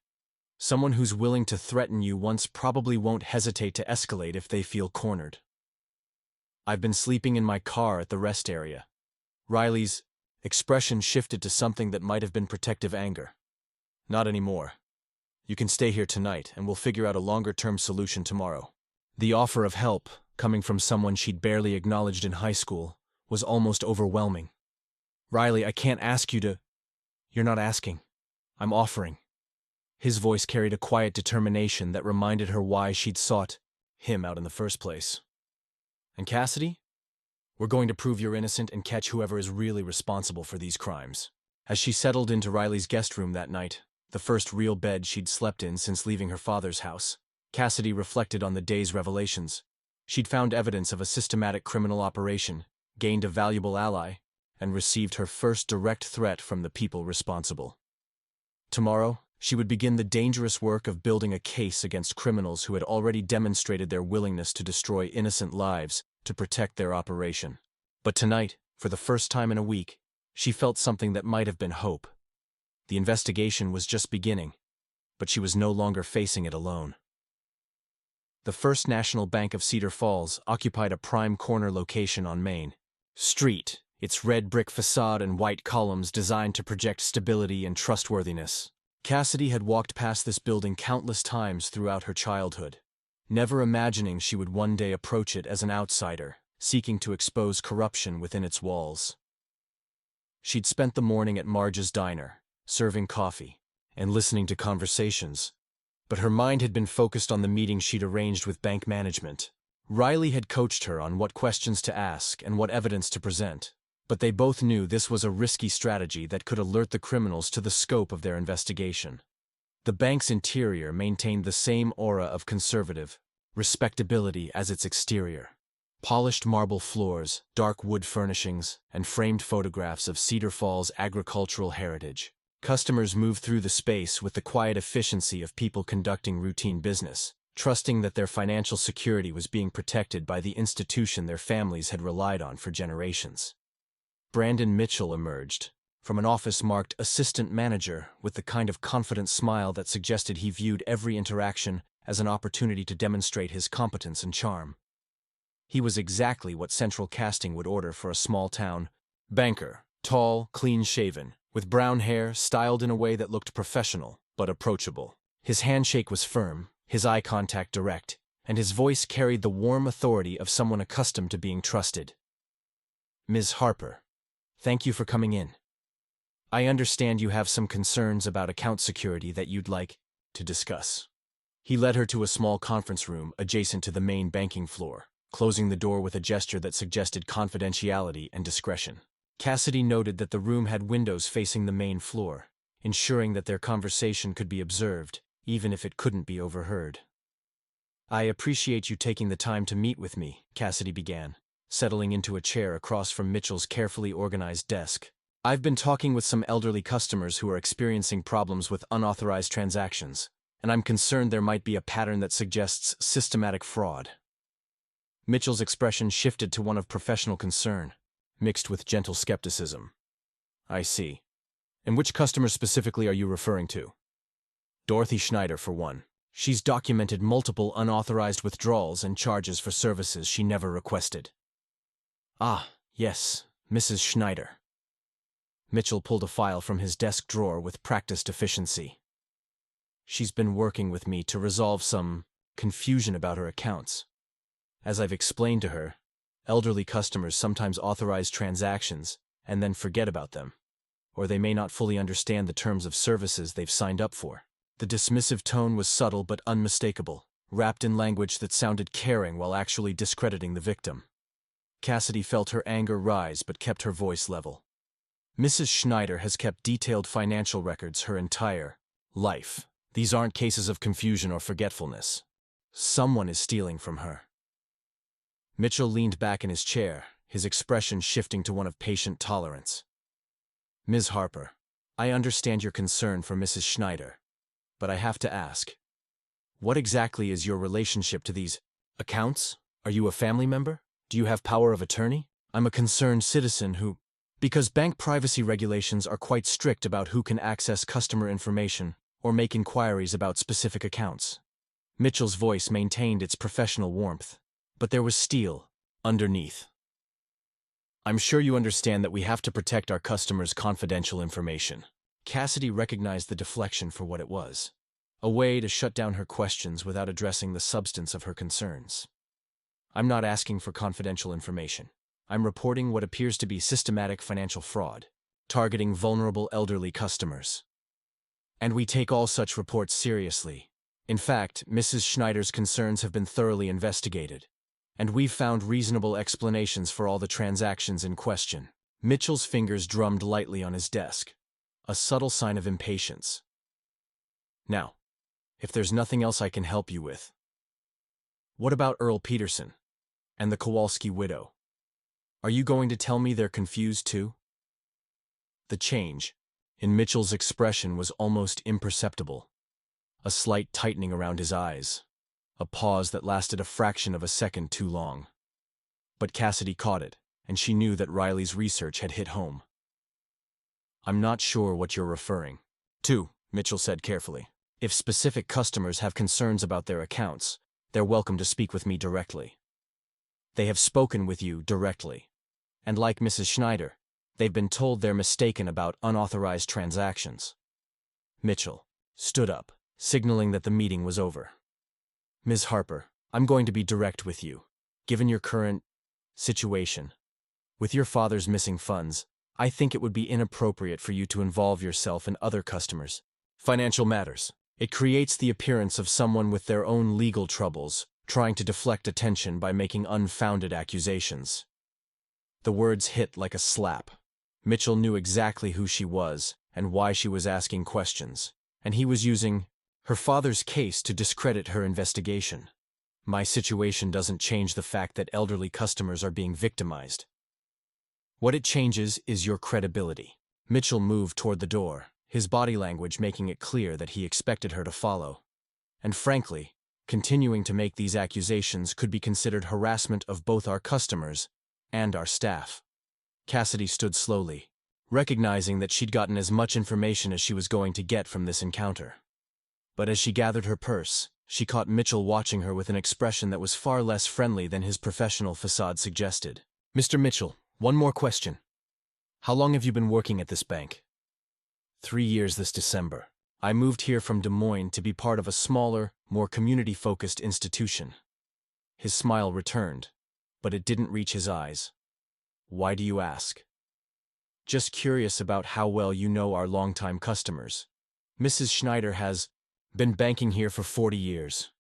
Someone who's willing to threaten you once probably won't hesitate to escalate if they feel cornered. I've been sleeping in my car at the rest area. Riley's expression shifted to something that might have been protective anger. Not anymore. You can stay here tonight, and we'll figure out a longer-term solution tomorrow. The offer of help, coming from someone she'd barely acknowledged in high school, was almost overwhelming. Riley, I can't ask you to... You're not asking. I'm offering. His voice carried a quiet determination that reminded her why she'd sought him out in the first place. And Cassidy? We're going to prove you're innocent and catch whoever is really responsible for these crimes. As she settled into Riley's guest room that night, the first real bed she'd slept in since leaving her father's house, Cassidy reflected on the day's revelations. She'd found evidence of a systematic criminal operation, gained a valuable ally, and received her first direct threat from the people responsible. Tomorrow, she would begin the dangerous work of building a case against criminals who had already demonstrated their willingness to destroy innocent lives to protect their operation. But tonight, for the first time in a week, she felt something that might have been hope. The investigation was just beginning, but she was no longer facing it alone. The First National Bank of Cedar Falls occupied a prime corner location on Main Street, its red brick facade and white columns designed to project stability and trustworthiness. Cassidy had walked past this building countless times throughout her childhood, never imagining she would one day approach it as an outsider, seeking to expose corruption within its walls. She'd spent the morning at Marge's diner, serving coffee and listening to conversations, but her mind had been focused on the meeting she'd arranged with bank management. Riley had coached her on what questions to ask and what evidence to present, but they both knew this was a risky strategy that could alert the criminals to the scope of their investigation. The bank's interior maintained the same aura of conservative respectability as its exterior. Polished marble floors, dark wood furnishings, and framed photographs of Cedar Falls' agricultural heritage. Customers moved through the space with the quiet efficiency of people conducting routine business, trusting that their financial security was being protected by the institution their families had relied on for generations. Brandon Mitchell emerged from an office marked assistant manager with the kind of confident smile that suggested he viewed every interaction as an opportunity to demonstrate his competence and charm. He was exactly what central casting would order for a small-town banker, tall, clean-shaven, with brown hair styled in a way that looked professional but approachable. His handshake was firm, his eye contact direct, and his voice carried the warm authority of someone accustomed to being trusted. "Ms. Harper, thank you for coming in. I understand you have some concerns about account security that you'd like to discuss." He led her to a small conference room adjacent to the main banking floor, closing the door with a gesture that suggested confidentiality and discretion. Cassidy noted that the room had windows facing the main floor, ensuring that their conversation could be observed, even if it couldn't be overheard. "I appreciate you taking the time to meet with me," Cassidy began, settling into a chair across from Mitchell's carefully organized desk. "I've been talking with some elderly customers who are experiencing problems with unauthorized transactions, and I'm concerned there might be a pattern that suggests systematic fraud." Mitchell's expression shifted to one of professional concern, mixed with gentle skepticism. "I see. And which customers specifically are you referring to?" "Dorothy Schneider, for one. She's documented multiple unauthorized withdrawals and charges for services she never requested." "Ah, yes, Mrs. Schneider." Mitchell pulled a file from his desk drawer with practiced efficiency. "She's been working with me to resolve some confusion about her accounts. As I've explained to her, elderly customers sometimes authorize transactions and then forget about them, or they may not fully understand the terms of services they've signed up for." The dismissive tone was subtle but unmistakable, wrapped in language that sounded caring while actually discrediting the victim. Cassidy felt her anger rise but kept her voice level. "Mrs. Schneider has kept detailed financial records her entire life. These aren't cases of confusion or forgetfulness. Someone is stealing from her." Mitchell leaned back in his chair, his expression shifting to one of patient tolerance. "Ms. Harper, I understand your concern for Mrs. Schneider, but I have to ask, what exactly is your relationship to these accounts? Are you a family member? Do you have power of attorney? I'm a concerned citizen who..." Because bank privacy regulations are quite strict about who can access customer information or make inquiries about specific accounts. Mitchell's voice maintained its professional warmth, but there was steel underneath. "I'm sure you understand that we have to protect our customers' confidential information." Cassidy recognized the deflection for what it was, a way to shut down her questions without addressing the substance of her concerns. "I'm not asking for confidential information. I'm reporting what appears to be systematic financial fraud, targeting vulnerable elderly customers. And we take all such reports seriously. In fact, Mrs. Schneider's concerns have been thoroughly investigated, and we've found reasonable explanations for all the transactions in question." Mitchell's fingers drummed lightly on his desk, a subtle sign of impatience. "Now, if there's nothing else I can help you with, what about Earl Peterson? And the Kowalski widow. Are you going to tell me they're confused too? The change in Mitchell's expression was almost imperceptible. A slight tightening around his eyes. A pause that lasted a fraction of a second too long. But Cassidy caught it, and she knew that Riley's research had hit home. I'm not sure what you're referring to, Mitchell said carefully. If specific customers have concerns about their accounts, they're welcome to speak with me directly. They have spoken with you directly. And like Mrs. Schneider, they've been told they're mistaken about unauthorized transactions. Mitchell stood up, signaling that the meeting was over. Ms. Harper, I'm going to be direct with you. Given your current situation, with your father's missing funds, I think it would be inappropriate for you to involve yourself and other customers' financial matters. It creates the appearance of someone with their own legal troubles, trying to deflect attention by making unfounded accusations. The words hit like a slap. Mitchell knew exactly who she was and why she was asking questions, and he was using her father's case to discredit her investigation. My situation doesn't change the fact that elderly customers are being victimized. What it changes is your credibility. Mitchell moved toward the door, his body language making it clear that he expected her to follow. And frankly, continuing to make these accusations could be considered harassment of both our customers and our staff. Cassidy stood slowly, recognizing that she'd gotten as much information as she was going to get from this encounter. But as she gathered her purse, she caught Mitchell watching her with an expression that was far less friendly than his professional facade suggested. Mr. Mitchell, one more question. How long have you been working at this bank? 3 years this December. I moved here from Des Moines to be part of a smaller, more community-focused institution. His smile returned, but it didn't reach his eyes. Why do you ask? Just curious about how well you know our longtime customers. Mrs. Schneider has been banking here for 40 years.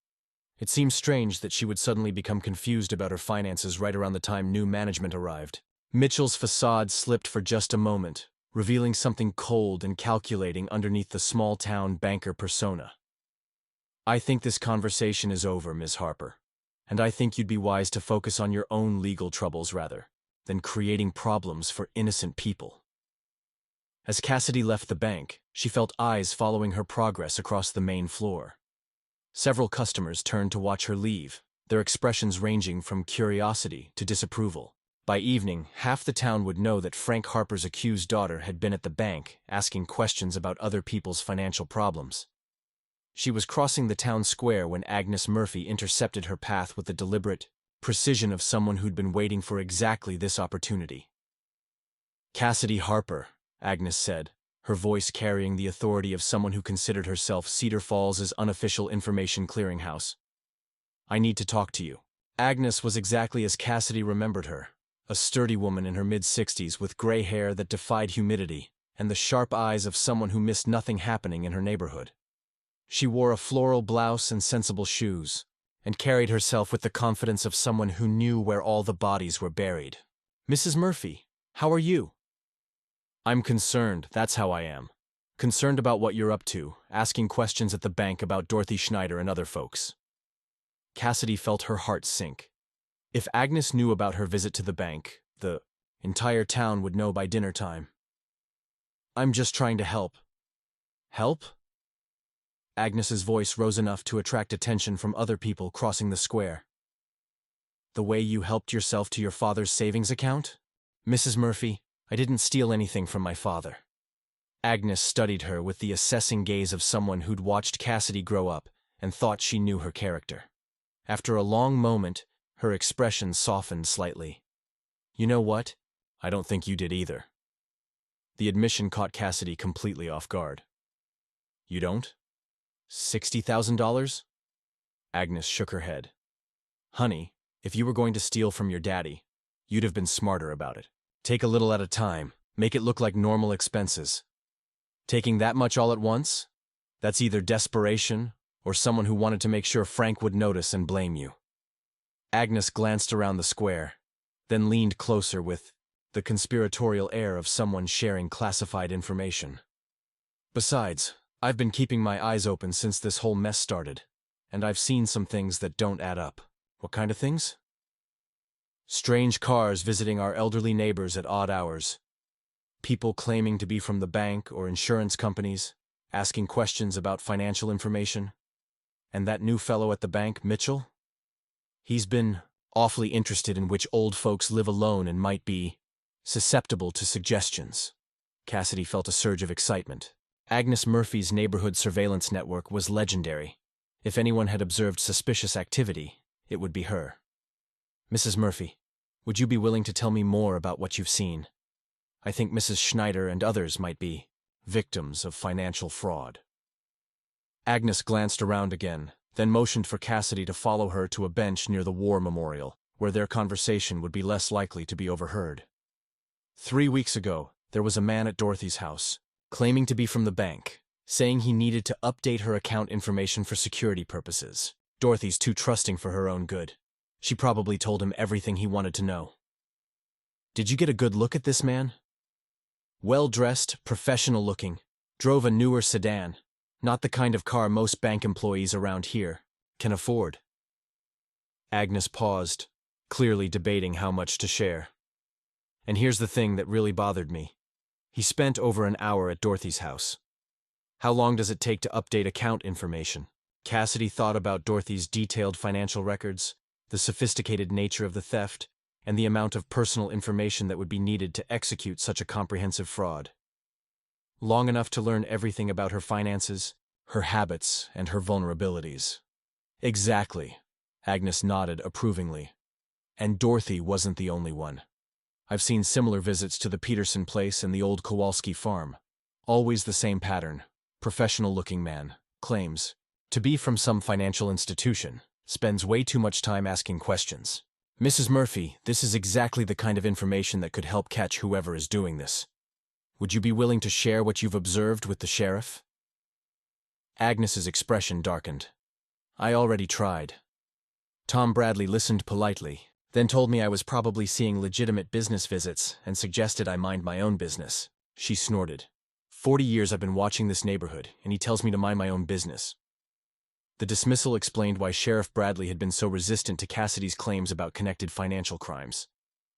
It seems strange that she would suddenly become confused about her finances right around the time new management arrived. Mitchell's facade slipped for just a moment, revealing something cold and calculating underneath the small-town banker persona. I think this conversation is over, Ms. Harper, and I think you'd be wise to focus on your own legal troubles rather than creating problems for innocent people. As Cassidy left the bank, she felt eyes following her progress across the main floor. Several customers turned to watch her leave, their expressions ranging from curiosity to disapproval. By evening, half the town would know that Frank Harper's accused daughter had been at the bank, asking questions about other people's financial problems. She was crossing the town square when Agnes Murphy intercepted her path with the deliberate precision of someone who'd been waiting for exactly this opportunity. Cassidy Harper, Agnes said, her voice carrying the authority of someone who considered herself Cedar Falls' unofficial information clearinghouse. I need to talk to you. Agnes was exactly as Cassidy remembered her, a sturdy woman in her mid-60s with gray hair that defied humidity, and the sharp eyes of someone who missed nothing happening in her neighborhood. She wore a floral blouse and sensible shoes, and carried herself with the confidence of someone who knew where all the bodies were buried. Mrs. Murphy, how are you? I'm concerned, that's how I am. Concerned about what you're up to, asking questions at the bank about Dorothy Schneider and other folks. Cassidy felt her heart sink. If Agnes knew about her visit to the bank, the entire town would know by dinner time. I'm just trying to help. Help? Agnes's voice rose enough to attract attention from other people crossing the square. The way you helped yourself to your father's savings account? Mrs. Murphy, I didn't steal anything from my father. Agnes studied her with the assessing gaze of someone who'd watched Cassidy grow up and thought she knew her character. After a long moment, her expression softened slightly. You know what? I don't think you did either. The admission caught Cassidy completely off guard. You don't? $60,000? Agnes shook her head. Honey, if you were going to steal from your daddy, you'd have been smarter about it. Take a little at a time, make it look like normal expenses. Taking that much all at once? That's either desperation or someone who wanted to make sure Frank would notice and blame you. Agnes glanced around the square, then leaned closer with the conspiratorial air of someone sharing classified information. Besides, I've been keeping my eyes open since this whole mess started, and I've seen some things that don't add up. What kind of things? Strange cars visiting our elderly neighbors at odd hours. People claiming to be from the bank or insurance companies, asking questions about financial information. And that new fellow at the bank, Mitchell? He's been awfully interested in which old folks live alone and might be susceptible to suggestions. Cassidy felt a surge of excitement. Agnes Murphy's neighborhood surveillance network was legendary. If anyone had observed suspicious activity, it would be her. Mrs. Murphy, would you be willing to tell me more about what you've seen? I think Mrs. Schneider and others might be victims of financial fraud. Agnes glanced around again, then motioned for Cassidy to follow her to a bench near the war memorial, where their conversation would be less likely to be overheard. 3 weeks ago, there was a man at Dorothy's house, claiming to be from the bank, saying he needed to update her account information for security purposes. Dorothy's too trusting for her own good. She probably told him everything he wanted to know. Did you get a good look at this man? Well-dressed, professional-looking, drove a newer sedan, not the kind of car most bank employees around here can afford. Agnes paused, clearly debating how much to share. And here's the thing that really bothered me. He spent over an hour at Dorothy's house. How long does it take to update account information? Cassidy thought about Dorothy's detailed financial records, the sophisticated nature of the theft, and the amount of personal information that would be needed to execute such a comprehensive fraud. Long enough to learn everything about her finances, her habits, and her vulnerabilities. Exactly, Agnes nodded approvingly. And Dorothy wasn't the only one. I've seen similar visits to the Peterson place and the old Kowalski farm. Always the same pattern. Professional-looking man, claims to be from some financial institution, spends way too much time asking questions. Mrs. Murphy, this is exactly the kind of information that could help catch whoever is doing this. Would you be willing to share what you've observed with the sheriff? Agnes's expression darkened. I already tried. Tom Bradley listened politely, then told me I was probably seeing legitimate business visits and suggested I mind my own business. She snorted. 40 years I've been watching this neighborhood, and he tells me to mind my own business. The dismissal explained why Sheriff Bradley had been so resistant to Cassidy's claims about connected financial crimes.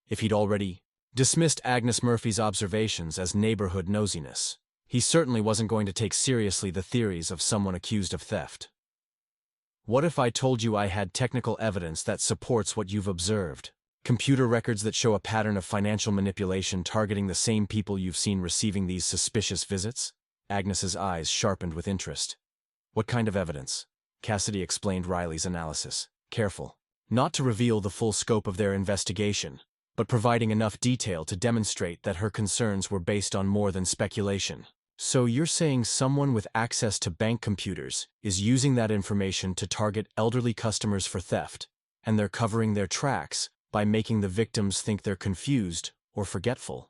If he'd already dismissed Agnes Murphy's observations as neighborhood nosiness, he certainly wasn't going to take seriously the theories of someone accused of theft. What if I told you I had technical evidence that supports what you've observed? Computer records that show a pattern of financial manipulation targeting the same people you've seen receiving these suspicious visits? Agnes's eyes sharpened with interest. What kind of evidence? Cassidy explained Riley's analysis, careful not to reveal the full scope of their investigation, but providing enough detail to demonstrate that her concerns were based on more than speculation. So you're saying someone with access to bank computers is using that information to target elderly customers for theft, and they're covering their tracks by making the victims think they're confused or forgetful?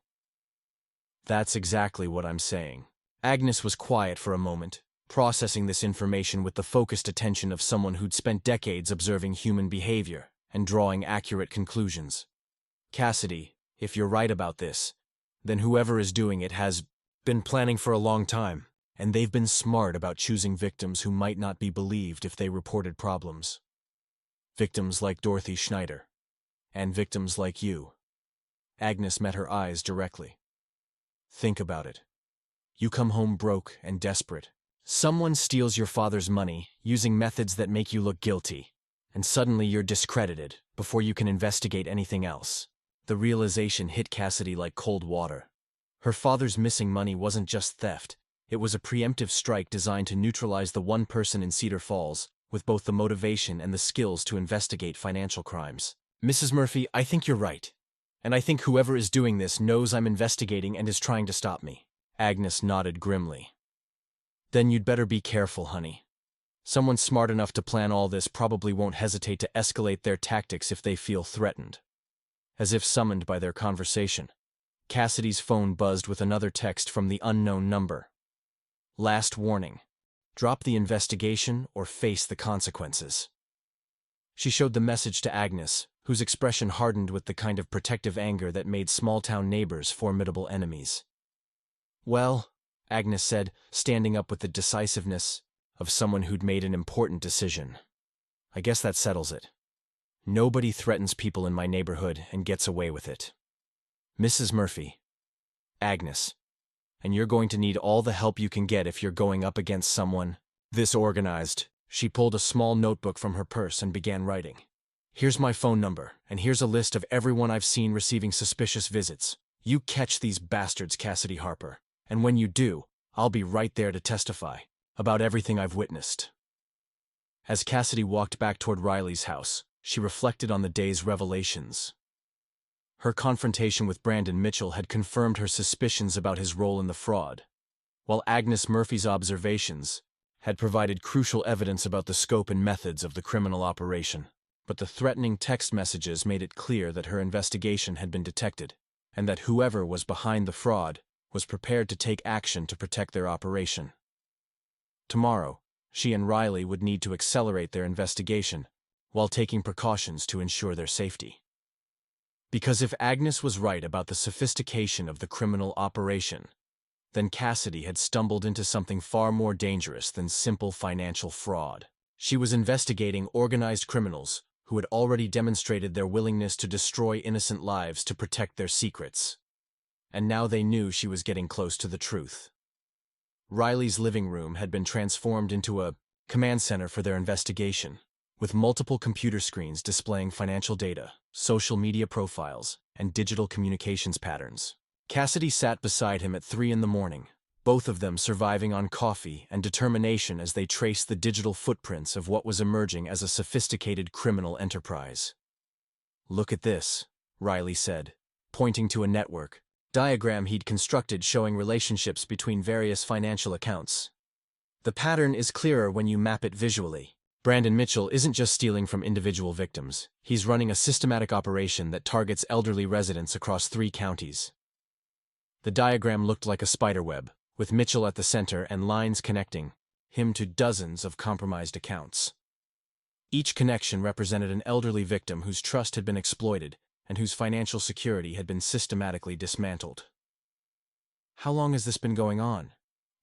That's exactly what I'm saying. Agnes was quiet for a moment, processing this information with the focused attention of someone who'd spent decades observing human behavior and drawing accurate conclusions. Cassidy, if you're right about this, then whoever is doing it has been planning for a long time, and they've been smart about choosing victims who might not be believed if they reported problems. Victims like Dorothy Schneider. And victims like you. Agnes met her eyes directly. Think about it. You come home broke and desperate. Someone steals your father's money using methods that make you look guilty, and suddenly you're discredited before you can investigate anything else. The realization hit Cassidy like cold water. Her father's missing money wasn't just theft, it was a preemptive strike designed to neutralize the one person in Cedar Falls with both the motivation and the skills to investigate financial crimes. Mrs. Murphy, I think you're right. And I think whoever is doing this knows I'm investigating and is trying to stop me. Agnes nodded grimly. Then you'd better be careful, honey. Someone smart enough to plan all this probably won't hesitate to escalate their tactics if they feel threatened. As if summoned by their conversation, Cassidy's phone buzzed with another text from the unknown number. Last warning. Drop the investigation or face the consequences. She showed the message to Agnes, whose expression hardened with the kind of protective anger that made small-town neighbors formidable enemies. Well, Agnes said, standing up with the decisiveness of someone who'd made an important decision. I guess that settles it. Nobody threatens people in my neighborhood and gets away with it. Mrs. Murphy. Agnes. And you're going to need all the help you can get if you're going up against someone this organized. She pulled a small notebook from her purse and began writing. Here's my phone number, and here's a list of everyone I've seen receiving suspicious visits. You catch these bastards, Cassidy Harper. And when you do, I'll be right there to testify about everything I've witnessed. As Cassidy walked back toward Riley's house, she reflected on the day's revelations. Her confrontation with Brandon Mitchell had confirmed her suspicions about his role in the fraud, while Agnes Murphy's observations had provided crucial evidence about the scope and methods of the criminal operation. But the threatening text messages made it clear that her investigation had been detected, and that whoever was behind the fraud was prepared to take action to protect their operation. Tomorrow, she and Riley would need to accelerate their investigation, while taking precautions to ensure their safety. Because if Agnes was right about the sophistication of the criminal operation, then Cassidy had stumbled into something far more dangerous than simple financial fraud. She was investigating organized criminals who had already demonstrated their willingness to destroy innocent lives to protect their secrets. And now they knew she was getting close to the truth. Riley's living room had been transformed into a command center for their investigation, with multiple computer screens displaying financial data, social media profiles, and digital communications patterns. Cassidy sat beside him at 3 a.m, both of them surviving on coffee and determination as they traced the digital footprints of what was emerging as a sophisticated criminal enterprise. Look at this, Riley said, pointing to a network diagram he'd constructed showing relationships between various financial accounts. The pattern is clearer when you map it visually. Brandon Mitchell isn't just stealing from individual victims. He's running a systematic operation that targets elderly residents across 3 counties. The diagram looked like a spiderweb, with Mitchell at the center and lines connecting him to dozens of compromised accounts. Each connection represented an elderly victim whose trust had been exploited and whose financial security had been systematically dismantled. How long has this been going on?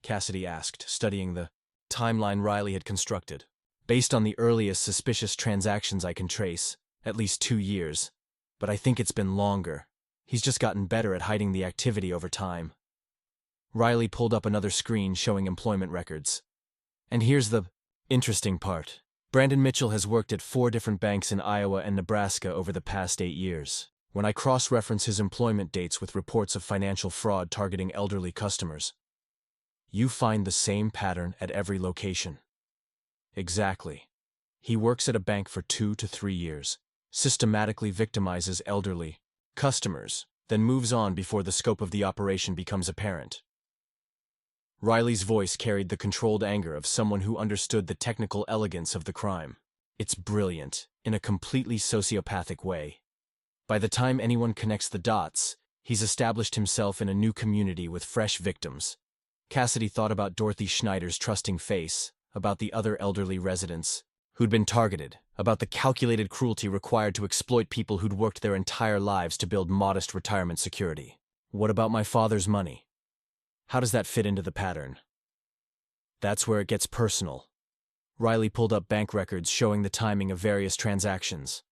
Cassidy asked, studying the timeline Riley had constructed. Based on the earliest suspicious transactions I can trace, at least 2 years, but I think it's been longer. He's just gotten better at hiding the activity over time. Riley pulled up another screen showing employment records. And here's the interesting part. Brandon Mitchell has worked at 4 different banks in Iowa and Nebraska over the past 8 years. When I cross-reference his employment dates with reports of financial fraud targeting elderly customers, you find the same pattern at every location. Exactly. He works at a bank for 2 to 3 years, systematically victimizes elderly customers, then moves on before the scope of the operation becomes apparent. Riley's voice carried the controlled anger of someone who understood the technical elegance of the crime. It's brilliant, in a completely sociopathic way. By the time anyone connects the dots, he's established himself in a new community with fresh victims. Cassidy thought about Dorothy Schneider's trusting face, about the other elderly residents who'd been targeted, about the calculated cruelty required to exploit people who'd worked their entire lives to build modest retirement security. What about my father's money? How does that fit into the pattern? That's where it gets personal. Riley pulled up bank records showing the timing of various transactions.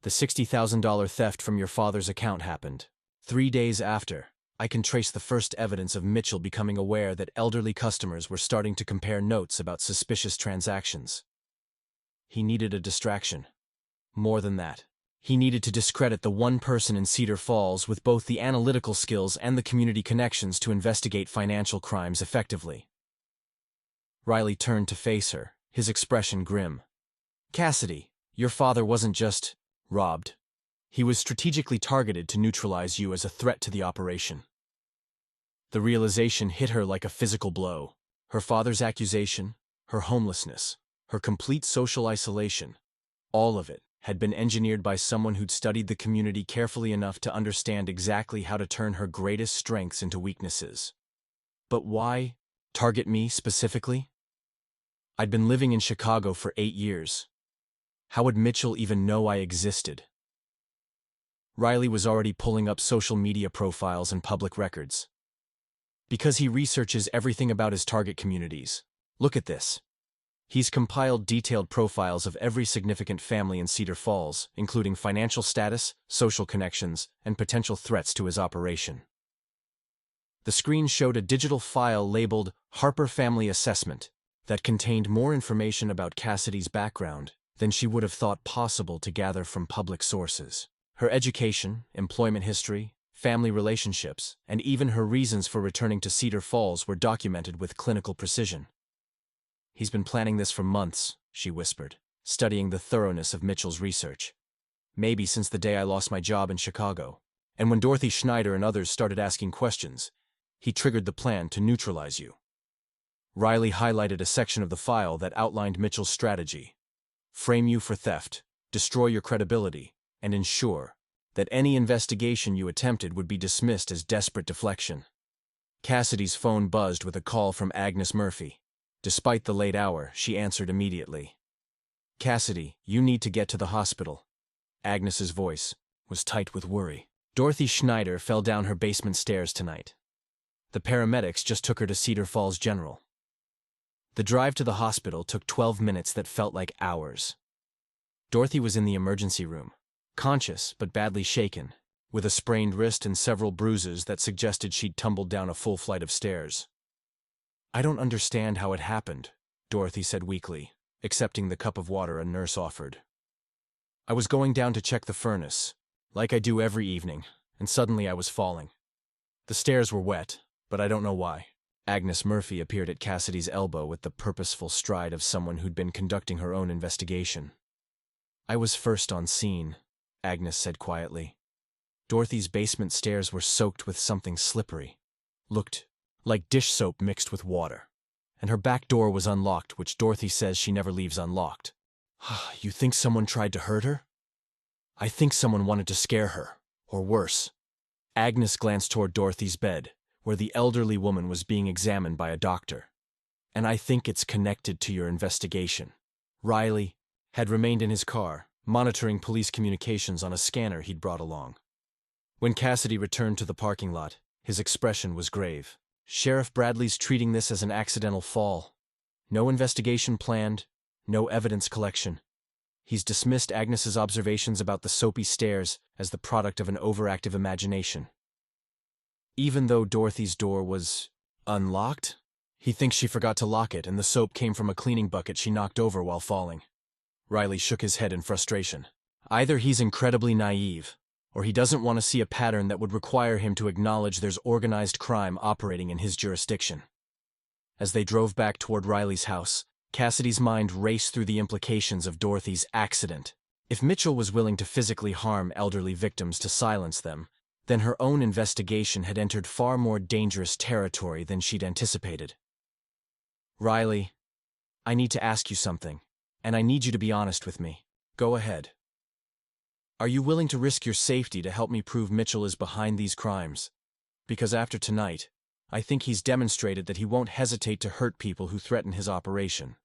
The $60,000 theft from your father's account happened 3 days after. I can trace the first evidence of Mitchell becoming aware that elderly customers were starting to compare notes about suspicious transactions. He needed a distraction. More than that, he needed to discredit the one person in Cedar Falls with both the analytical skills and the community connections to investigate financial crimes effectively. Riley turned to face her, his expression grim. Cassidy, your father wasn't just robbed. He was strategically targeted to neutralize you as a threat to the operation. The realization hit her like a physical blow. Her father's accusation, her homelessness, her complete social isolation, all of it had been engineered by someone who'd studied the community carefully enough to understand exactly how to turn her greatest strengths into weaknesses. But why target me specifically? I'd been living in Chicago for 8 years. How would Mitchell even know I existed? Riley was already pulling up social media profiles and public records. Because he researches everything about his target communities. Look at this. He's compiled detailed profiles of every significant family in Cedar Falls, including financial status, social connections, and potential threats to his operation. The screen showed a digital file labeled Harper Family Assessment that contained more information about Cassidy's background than she would have thought possible to gather from public sources. Her education, employment history, family relationships, and even her reasons for returning to Cedar Falls were documented with clinical precision. "He's been planning this for months," she whispered, studying the thoroughness of Mitchell's research. "Maybe since the day I lost my job in Chicago. And when Dorothy Schneider and others started asking questions, he triggered the plan to neutralize you." Riley highlighted a section of the file that outlined Mitchell's strategy: frame you for theft, destroy your credibility, and ensure that any investigation you attempted would be dismissed as desperate deflection. Cassidy's phone buzzed with a call from Agnes Murphy. Despite the late hour, she answered immediately. "Cassidy, you need to get to the hospital." Agnes's voice was tight with worry. "Dorothy Schneider fell down her basement stairs tonight. The paramedics just took her to Cedar Falls General." The drive to the hospital took 12 minutes that felt like hours. Dorothy was in the emergency room, conscious but badly shaken, with a sprained wrist and several bruises that suggested she'd tumbled down a full flight of stairs. "I don't understand how it happened," Dorothy said weakly, accepting the cup of water a nurse offered. "I was going down to check the furnace, like I do every evening, and suddenly I was falling. The stairs were wet, but I don't know why." Agnes Murphy appeared at Cassidy's elbow with the purposeful stride of someone who'd been conducting her own investigation. "I was first on scene," Agnes said quietly. "Dorothy's basement stairs were soaked with something slippery. Looked like dish soap mixed with water. And her back door was unlocked, which Dorothy says she never leaves unlocked." "You think someone tried to hurt her?" "I think someone wanted to scare her, or worse." Agnes glanced toward Dorothy's bed, where the elderly woman was being examined by a doctor. "And I think it's connected to your investigation." Riley had remained in his car, monitoring police communications on a scanner he'd brought along. When Cassidy returned to the parking lot, his expression was grave. "Sheriff Bradley's treating this as an accidental fall. No investigation planned, no evidence collection. He's dismissed Agnes's observations about the soapy stairs as the product of an overactive imagination. Even though Dorothy's door was unlocked, he thinks she forgot to lock it and the soap came from a cleaning bucket she knocked over while falling." Riley shook his head in frustration. Either he's incredibly naive, or he doesn't want to see a pattern that would require him to acknowledge there's organized crime operating in his jurisdiction. As they drove back toward Riley's house, Cassidy's mind raced through the implications of Dorothy's accident. If Mitchell was willing to physically harm elderly victims to silence them, then her own investigation had entered far more dangerous territory than she'd anticipated. "Riley, I need to ask you something, and I need you to be honest with me." "Go ahead." "Are you willing to risk your safety to help me prove Mitchell is behind these crimes? Because after tonight, I think he's demonstrated that he won't hesitate to hurt people who threaten his operation."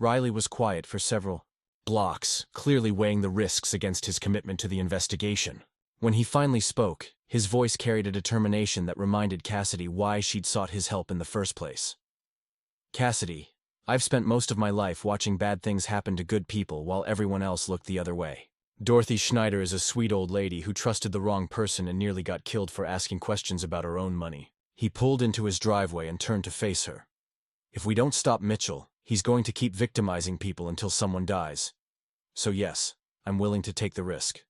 Riley was quiet for several blocks, clearly weighing the risks against his commitment to the investigation. When he finally spoke, his voice carried a determination that reminded Cassidy why she'd sought his help in the first place. "Cassidy, I've spent most of my life watching bad things happen to good people while everyone else looked the other way. Dorothy Schneider is a sweet old lady who trusted the wrong person and nearly got killed for asking questions about her own money." He pulled into his driveway and turned to face her. "If we don't stop Mitchell, he's going to keep victimizing people until someone dies. So yes, I'm willing to take the risk.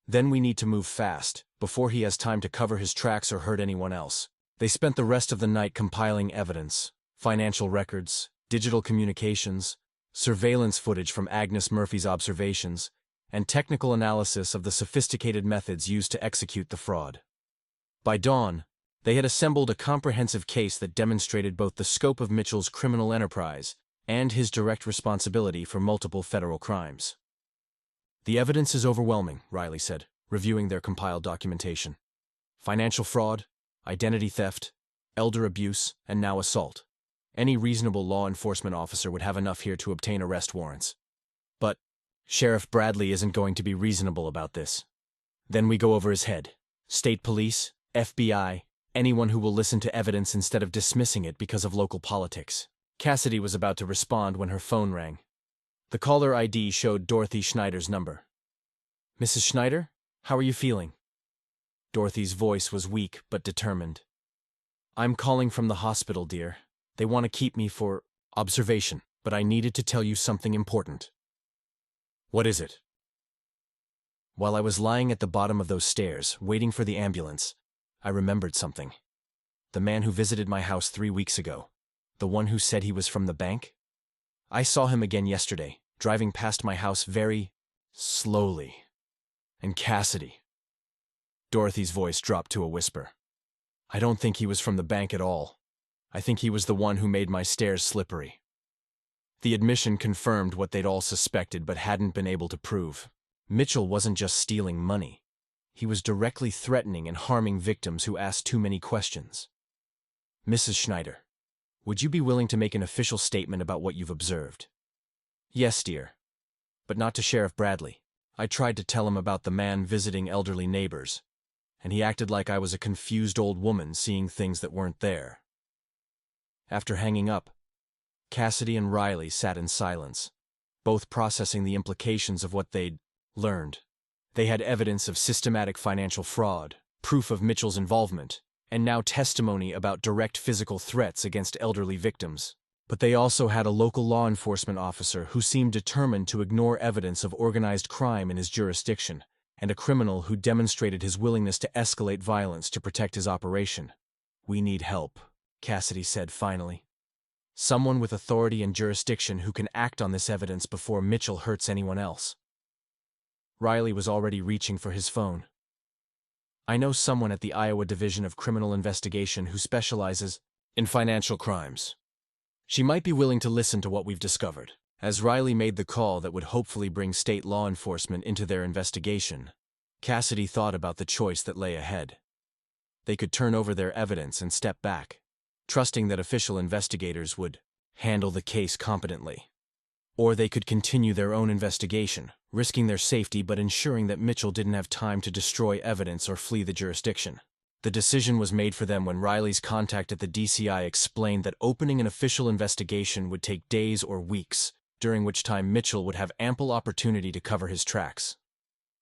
Then we need to move fast, before he has time to cover his tracks or hurt anyone else." They spent the rest of the night compiling evidence, financial records, digital communications, surveillance footage from Agnes Murphy's observations, and technical analysis of the sophisticated methods used to execute the fraud. By dawn, they had assembled a comprehensive case that demonstrated both the scope of Mitchell's criminal enterprise and his direct responsibility for multiple federal crimes. "The evidence is overwhelming," Riley said, reviewing their compiled documentation. "Financial fraud, identity theft, elder abuse, and now assault. Any reasonable law enforcement officer would have enough here to obtain arrest warrants. But Sheriff Bradley isn't going to be reasonable about this. Then we go over his head. State police, FBI, anyone who will listen to evidence instead of dismissing it because of local politics. Cassidy was about to respond when her phone rang. The caller ID showed Dorothy Schneider's number. "Mrs. Schneider, how are you feeling?" Dorothy's voice was weak but determined. "I'm calling from the hospital, dear. They want to keep me for observation, but I needed to tell you something important." "What is it?" "While I was lying at the bottom of those stairs, waiting for the ambulance, I remembered something. The man who visited my house 3 weeks ago, the one who said he was from the bank? I saw him again yesterday, driving past my house very slowly. And Cassidy." Dorothy's voice dropped to a whisper. "I don't think he was from the bank at all. I think he was the one who made my stairs slippery." The admission confirmed what they'd all suspected but hadn't been able to prove. Mitchell wasn't just stealing money. He was directly threatening and harming victims who asked too many questions. "Mrs. Schneider, would you be willing to make an official statement about what you've observed?" "Yes, dear. But not to Sheriff Bradley. I tried to tell him about the man visiting elderly neighbors, and he acted like I was a confused old woman seeing things that weren't there." After hanging up, Cassidy and Riley sat in silence, both processing the implications of what they'd learned. They had evidence of systematic financial fraud, proof of Mitchell's involvement, and now testimony about direct physical threats against elderly victims. But they also had a local law enforcement officer who seemed determined to ignore evidence of organized crime in his jurisdiction, and a criminal who demonstrated his willingness to escalate violence to protect his operation. "We need help," Cassidy said finally. "Someone with authority and jurisdiction who can act on this evidence before Mitchell hurts anyone else." Riley was already reaching for his phone. "I know someone at the Iowa Division of Criminal Investigation who specializes in financial crimes. She might be willing to listen to what we've discovered." As Riley made the call that would hopefully bring state law enforcement into their investigation, Cassidy thought about the choice that lay ahead. They could turn over their evidence and step back, trusting that official investigators would handle the case competently. Or they could continue their own investigation, risking their safety but ensuring that Mitchell didn't have time to destroy evidence or flee the jurisdiction. The decision was made for them when Riley's contact at the DCI explained that opening an official investigation would take days or weeks, during which time Mitchell would have ample opportunity to cover his tracks.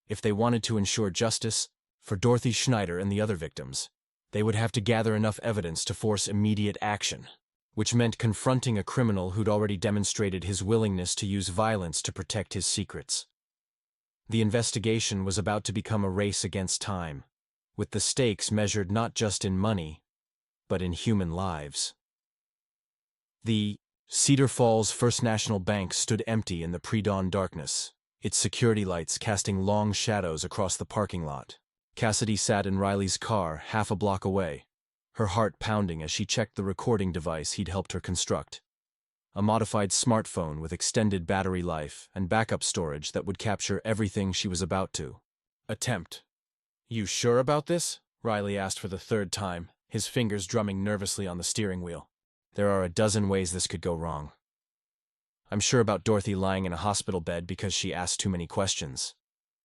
If they wanted to ensure justice for Dorothy Schneider and the other victims, they would have to gather enough evidence to force immediate action, which meant confronting a criminal who'd already demonstrated his willingness to use violence to protect his secrets. The investigation was about to become a race against time, with the stakes measured not just in money, but in human lives. The Cedar Falls First National Bank stood empty in the pre-dawn darkness, its security lights casting long shadows across the parking lot. Cassidy sat in Riley's car half a block away, her heart pounding as she checked the recording device he'd helped her construct. A modified smartphone with extended battery life and backup storage that would capture everything she was about to attempt. "You sure about this?" Riley asked for the third time, his fingers drumming nervously on the steering wheel. "There are a dozen ways this could go wrong. I'm sure about Dorothy lying in a hospital bed because she asked too many questions.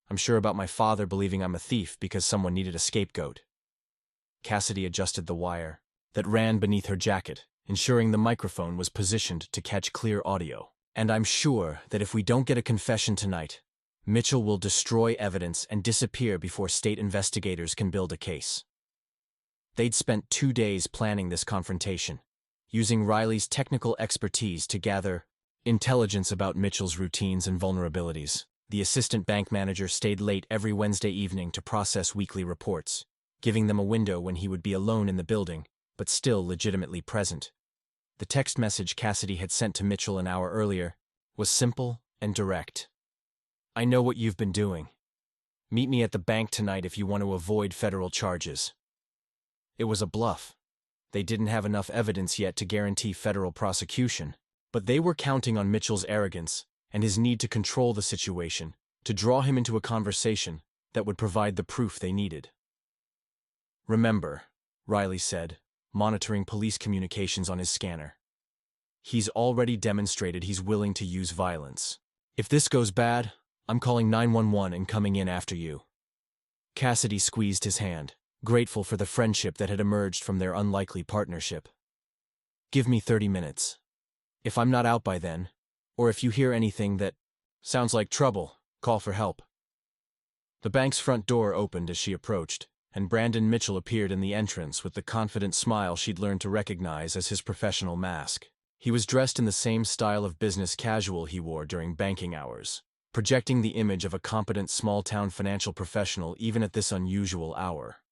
I'm sure about my father believing I'm a thief because someone needed a scapegoat." Cassidy adjusted the wire that ran beneath her jacket, ensuring the microphone was positioned to catch clear audio. "And I'm sure that if we don't get a confession tonight, Mitchell will destroy evidence and disappear before state investigators can build a case." They'd spent 2 days planning this confrontation, using Riley's technical expertise to gather intelligence about Mitchell's routines and vulnerabilities. The assistant bank manager stayed late every Wednesday evening to process weekly reports, giving them a window when he would be alone in the building, but still legitimately present. The text message Cassidy had sent to Mitchell an hour earlier was simple and direct. "I know what you've been doing. Meet me at the bank tonight if you want to avoid federal charges." It was a bluff. They didn't have enough evidence yet to guarantee federal prosecution, but they were counting on Mitchell's arrogance and his need to control the situation to draw him into a conversation that would provide the proof they needed. "Remember," Riley said, monitoring police communications on his scanner, "he's already demonstrated he's willing to use violence. If this goes bad, I'm calling 911 and coming in after you." Cassidy squeezed his hand, grateful for the friendship that had emerged from their unlikely partnership. "Give me 30 minutes. If I'm not out by then, or if you hear anything that sounds like trouble, call for help." The bank's front door opened as she approached, and Brandon Mitchell appeared in the entrance with the confident smile she'd learned to recognize as his professional mask. He was dressed in the same style of business casual he wore during banking hours, projecting the image of a competent small-town financial professional even at this unusual hour.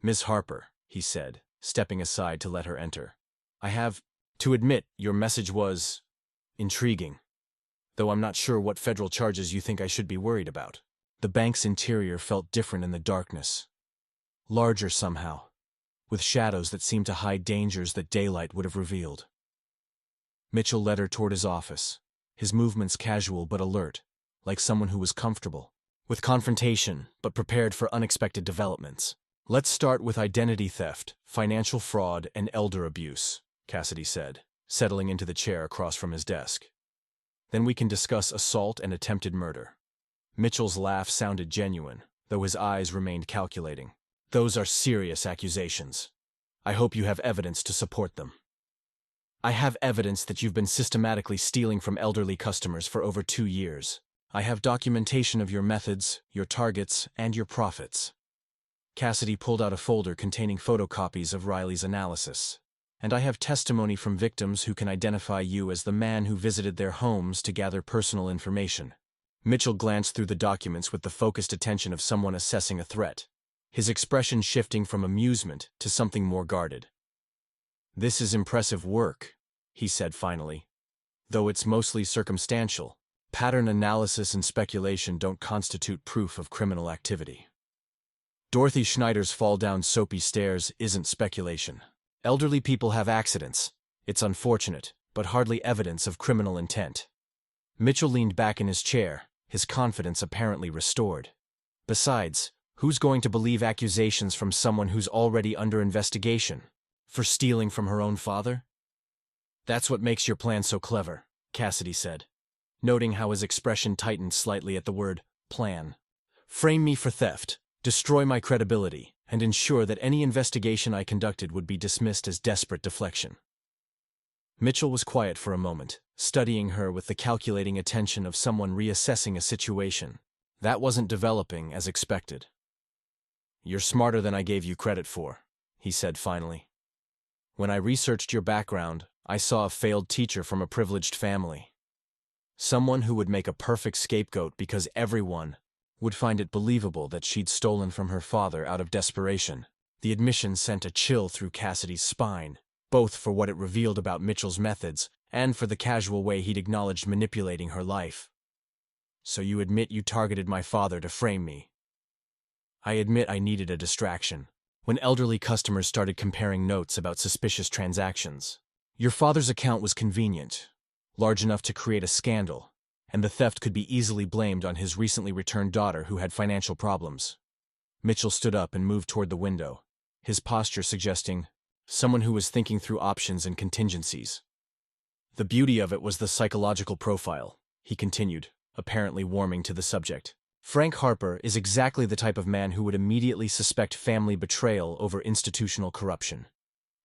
"Miss Harper," he said, stepping aside to let her enter. "I have to admit your message was intriguing, though I'm not sure what federal charges you think I should be worried about." The bank's interior felt different in the darkness, larger somehow, with shadows that seemed to hide dangers that daylight would have revealed. Mitchell led her toward his office, his movements casual but alert, like someone who was comfortable with confrontation but prepared for unexpected developments. "Let's start with identity theft, financial fraud, and elder abuse," Cassidy said, settling into the chair across from his desk. "Then we can discuss assault and attempted murder." Mitchell's laugh sounded genuine, though his eyes remained calculating. "Those are serious accusations. I hope you have evidence to support them." "I have evidence that you've been systematically stealing from elderly customers for over 2 years. I have documentation of your methods, your targets, and your profits." Cassidy pulled out a folder containing photocopies of Riley's analysis. "And I have testimony from victims who can identify you as the man who visited their homes to gather personal information." Mitchell glanced through the documents with the focused attention of someone assessing a threat, his expression shifting from amusement to something more guarded. "This is impressive work," he said finally. "Though it's mostly circumstantial, pattern analysis and speculation don't constitute proof of criminal activity." "Dorothy Schneider's fall down soapy stairs isn't speculation. Elderly people have accidents. It's unfortunate, but hardly evidence of criminal intent." Mitchell leaned back in his chair, his confidence apparently restored. "Besides, who's going to believe accusations from someone who's already under investigation for stealing from her own father?" "That's what makes your plan so clever," Cassidy said, noting how his expression tightened slightly at the word plan. "Frame me for theft, destroy my credibility, and ensure that any investigation I conducted would be dismissed as desperate deflection." Mitchell was quiet for a moment, studying her with the calculating attention of someone reassessing a situation that wasn't developing as expected. "You're smarter than I gave you credit for," he said finally. "When I researched your background, I saw a failed teacher from a privileged family. Someone who would make a perfect scapegoat because everyone would find it believable that she'd stolen from her father out of desperation." The admission sent a chill through Cassidy's spine, both for what it revealed about Mitchell's methods and for the casual way he'd acknowledged manipulating her life. "So you admit you targeted my father to frame me?" "I admit I needed a distraction. When elderly customers started comparing notes about suspicious transactions, your father's account was convenient, large enough to create a scandal, and the theft could be easily blamed on his recently returned daughter who had financial problems." Mitchell stood up and moved toward the window, his posture suggesting someone who was thinking through options and contingencies. "The beauty of it was the psychological profile," he continued, apparently warming to the subject. "Frank Harper is exactly the type of man who would immediately suspect family betrayal over institutional corruption.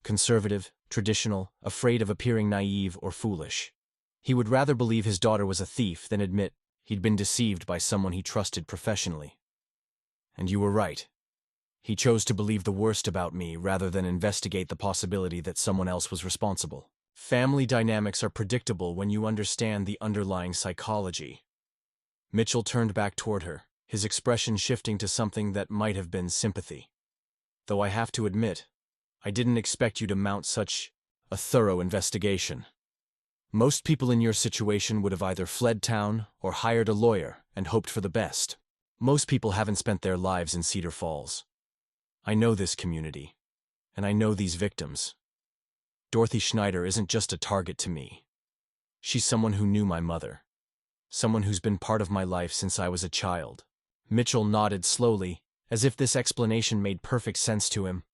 Conservative, traditional, afraid of appearing naive or foolish. He would rather believe his daughter was a thief than admit he'd been deceived by someone he trusted professionally. And you were right. He chose to believe the worst about me rather than investigate the possibility that someone else was responsible. Family dynamics are predictable when you understand the underlying psychology." Mitchell turned back toward her, his expression shifting to something that might have been sympathy. "Though I have to admit, I didn't expect you to mount such a thorough investigation. Most people in your situation would have either fled town or hired a lawyer and hoped for the best. Most people haven't spent their lives in Cedar Falls. I know this community, and I know these victims. Dorothy Schneider isn't just a target to me. She's someone who knew my mother, someone who's been part of my life since I was a child." Mitchell nodded slowly, as if this explanation made perfect sense to him.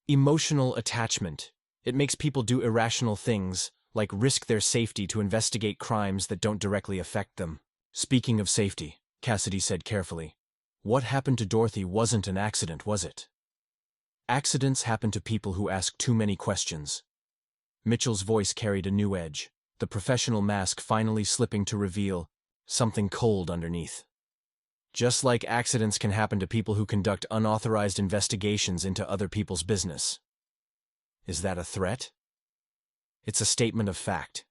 "Emotional attachment. It makes people do irrational things, like risk their safety to investigate crimes that don't directly affect them." "Speaking of safety," Cassidy said carefully, "what happened to Dorothy wasn't an accident, was it?" "Accidents happen to people who ask too many questions." Mitchell's voice carried a new edge. the professional mask finally slipping to reveal something cold underneath. Just like accidents can happen to people who conduct unauthorized investigations into other people's business. Is that a threat? It's a statement of fact.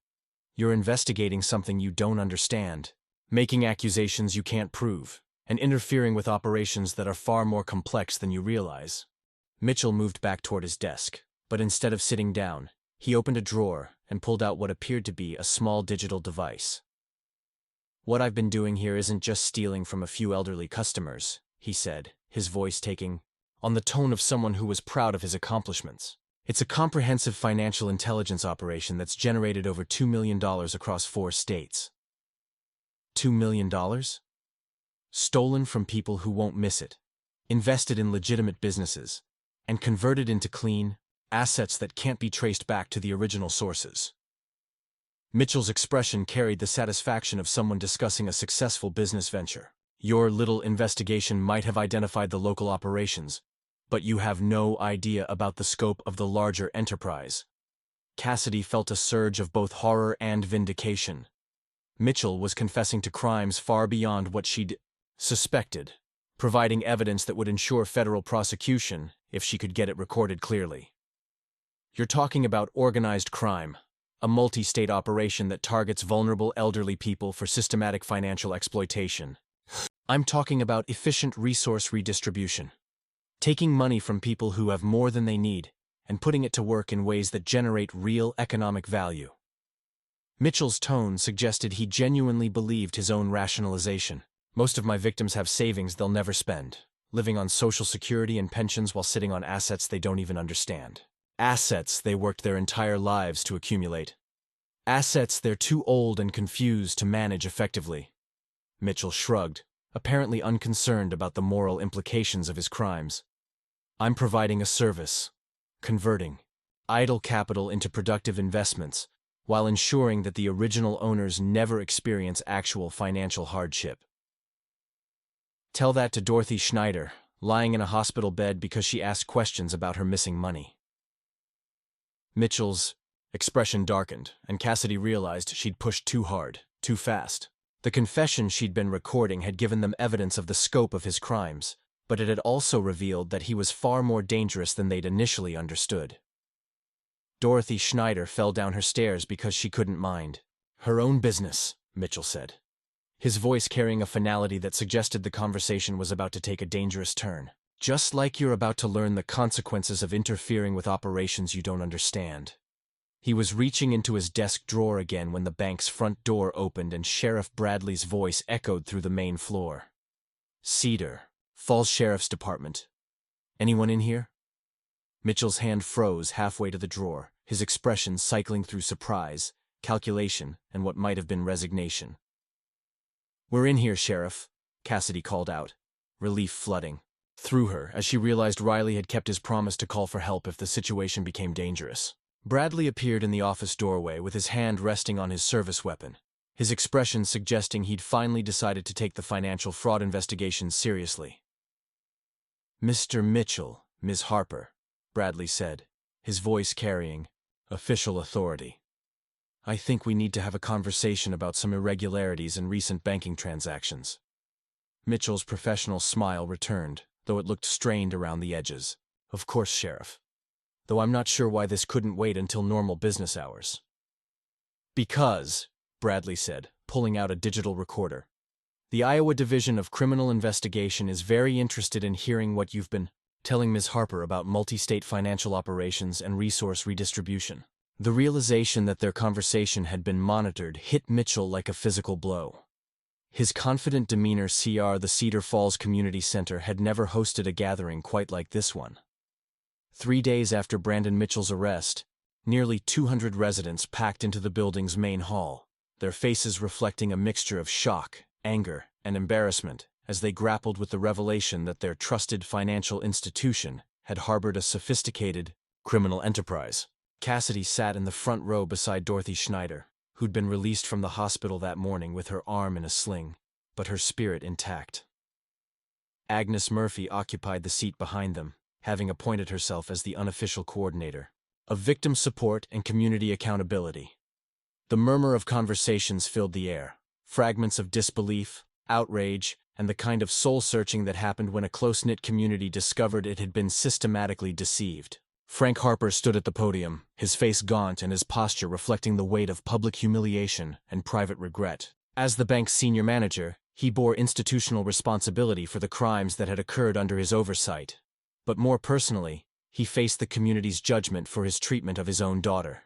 You're investigating something you don't understand, making accusations you can't prove, and interfering with operations that are far more complex than you realize. Mitchell moved back toward his desk, but instead of sitting down, he opened a drawer and pulled out what appeared to be a small digital device. "What I've been doing here isn't just stealing from a few elderly customers," he said, his voice taking on the tone of someone who was proud of his accomplishments. "It's a comprehensive financial intelligence operation that's generated over $2 million across 4 states. $2 million? Stolen from people who won't miss it, invested in legitimate businesses, and converted into clean assets that can't be traced back to the original sources." Mitchell's expression carried the satisfaction of someone discussing a successful business venture. "Your little investigation might have identified the local operations, but you have no idea about the scope of the larger enterprise." Cassidy felt a surge of both horror and vindication. Mitchell was confessing to crimes far beyond what she'd suspected, providing evidence that would ensure federal prosecution if she could get it recorded clearly. "You're talking about organized crime, a multi-state operation that targets vulnerable elderly people for systematic financial exploitation. I'm talking about efficient resource redistribution, taking money from people who have more than they need and putting it to work in ways that generate real economic value." Mitchell's tone suggested he genuinely believed his own rationalization. "Most of my victims have savings they'll never spend, living on Social Security and pensions while sitting on assets they don't even understand. Assets they worked their entire lives to accumulate. Assets they're too old and confused to manage effectively." Mitchell shrugged, apparently unconcerned about the moral implications of his crimes. "I'm providing a service, converting idle capital into productive investments, while ensuring that the original owners never experience actual financial hardship. Tell that to Dorothy Schneider, lying in a hospital bed because she asked questions about her missing money." Mitchell's expression darkened, and Cassidy realized she'd pushed too hard, too fast. The confession she'd been recording had given them evidence of the scope of his crimes, but it had also revealed that he was far more dangerous than they'd initially understood. Dorothy Schneider fell down her stairs because she couldn't mind her own business, Mitchell said, his voice carrying a finality that suggested the conversation was about to take a dangerous turn. "Just like you're about to learn the consequences of interfering with operations you don't understand." He was reaching into his desk drawer again when the bank's front door opened and Sheriff Bradley's voice echoed through the main floor. "Cedar Falls Sheriff's Department. Anyone in here?" Mitchell's hand froze halfway to the drawer, his expression cycling through surprise, calculation, and what might have been resignation. "We're in here, Sheriff," Cassidy called out, relief flooding through her as she realized Riley had kept his promise to call for help if the situation became dangerous. Bradley appeared in the office doorway with his hand resting on his service weapon, his expression suggesting he'd finally decided to take the financial fraud investigation seriously. "Mr. Mitchell, Ms. Harper," Bradley said, his voice carrying official authority. "I think we need to have a conversation about some irregularities in recent banking transactions." Mitchell's professional smile returned, though it looked strained around the edges. "Of course, Sheriff. Though I'm not sure why this couldn't wait until normal business hours." "Because," Bradley said, pulling out a digital recorder, "the Iowa Division of Criminal Investigation is very interested in hearing what you've been telling Ms. Harper about multi-state financial operations and resource redistribution." The realization that their conversation had been monitored hit Mitchell like a physical blow. His confident demeanor the Cedar Falls Community Center had never hosted a gathering quite like this one. 3 days after Brandon Mitchell's arrest, nearly 200 residents packed into the building's main hall, their faces reflecting a mixture of shock, anger, and embarrassment as they grappled with the revelation that their trusted financial institution had harbored a sophisticated criminal enterprise. Cassidy sat in the front row beside Dorothy Schneider, who'd been released from the hospital that morning with her arm in a sling, but her spirit intact. Agnes Murphy occupied the seat behind them, having appointed herself as the unofficial coordinator of victim support and community accountability. The murmur of conversations filled the air, fragments of disbelief, outrage, and the kind of soul-searching that happened when a close-knit community discovered it had been systematically deceived. Frank Harper stood at the podium, his face gaunt and his posture reflecting the weight of public humiliation and private regret. As the bank's senior manager, he bore institutional responsibility for the crimes that had occurred under his oversight. But more personally, he faced the community's judgment for his treatment of his own daughter.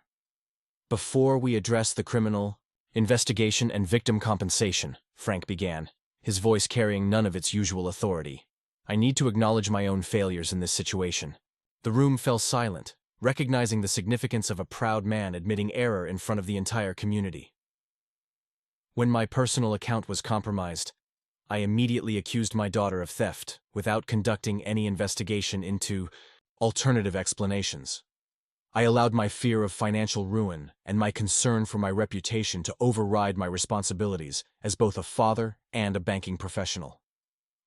"Before we address the criminal investigation and victim compensation," Frank began, his voice carrying none of its usual authority, "I need to acknowledge my own failures in this situation." The room fell silent, recognizing the significance of a proud man admitting error in front of the entire community. "When my personal account was compromised, I immediately accused my daughter of theft without conducting any investigation into alternative explanations. I allowed my fear of financial ruin and my concern for my reputation to override my responsibilities as both a father and a banking professional."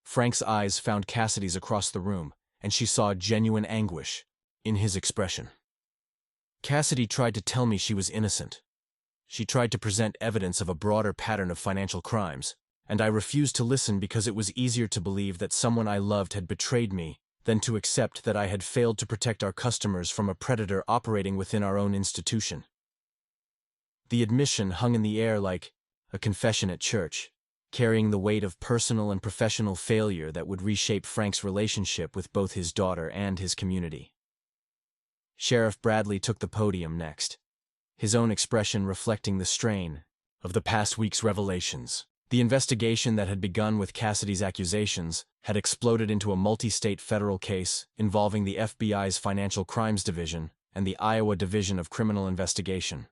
Frank's eyes found Cassidy's across the room, and she saw genuine anguish in his expression. "Cassidy tried to tell me she was innocent. She tried to present evidence of a broader pattern of financial crimes, and I refused to listen because it was easier to believe that someone I loved had betrayed me than to accept that I had failed to protect our customers from a predator operating within our own institution." The admission hung in the air like a confession at church, carrying the weight of personal and professional failure that would reshape Frank's relationship with both his daughter and his community. Sheriff Bradley took the podium next, his own expression reflecting the strain of the past week's revelations. The investigation that had begun with Cassidy's accusations had exploded into a multi-state federal case involving the FBI's Financial Crimes Division and the Iowa Division of Criminal Investigation.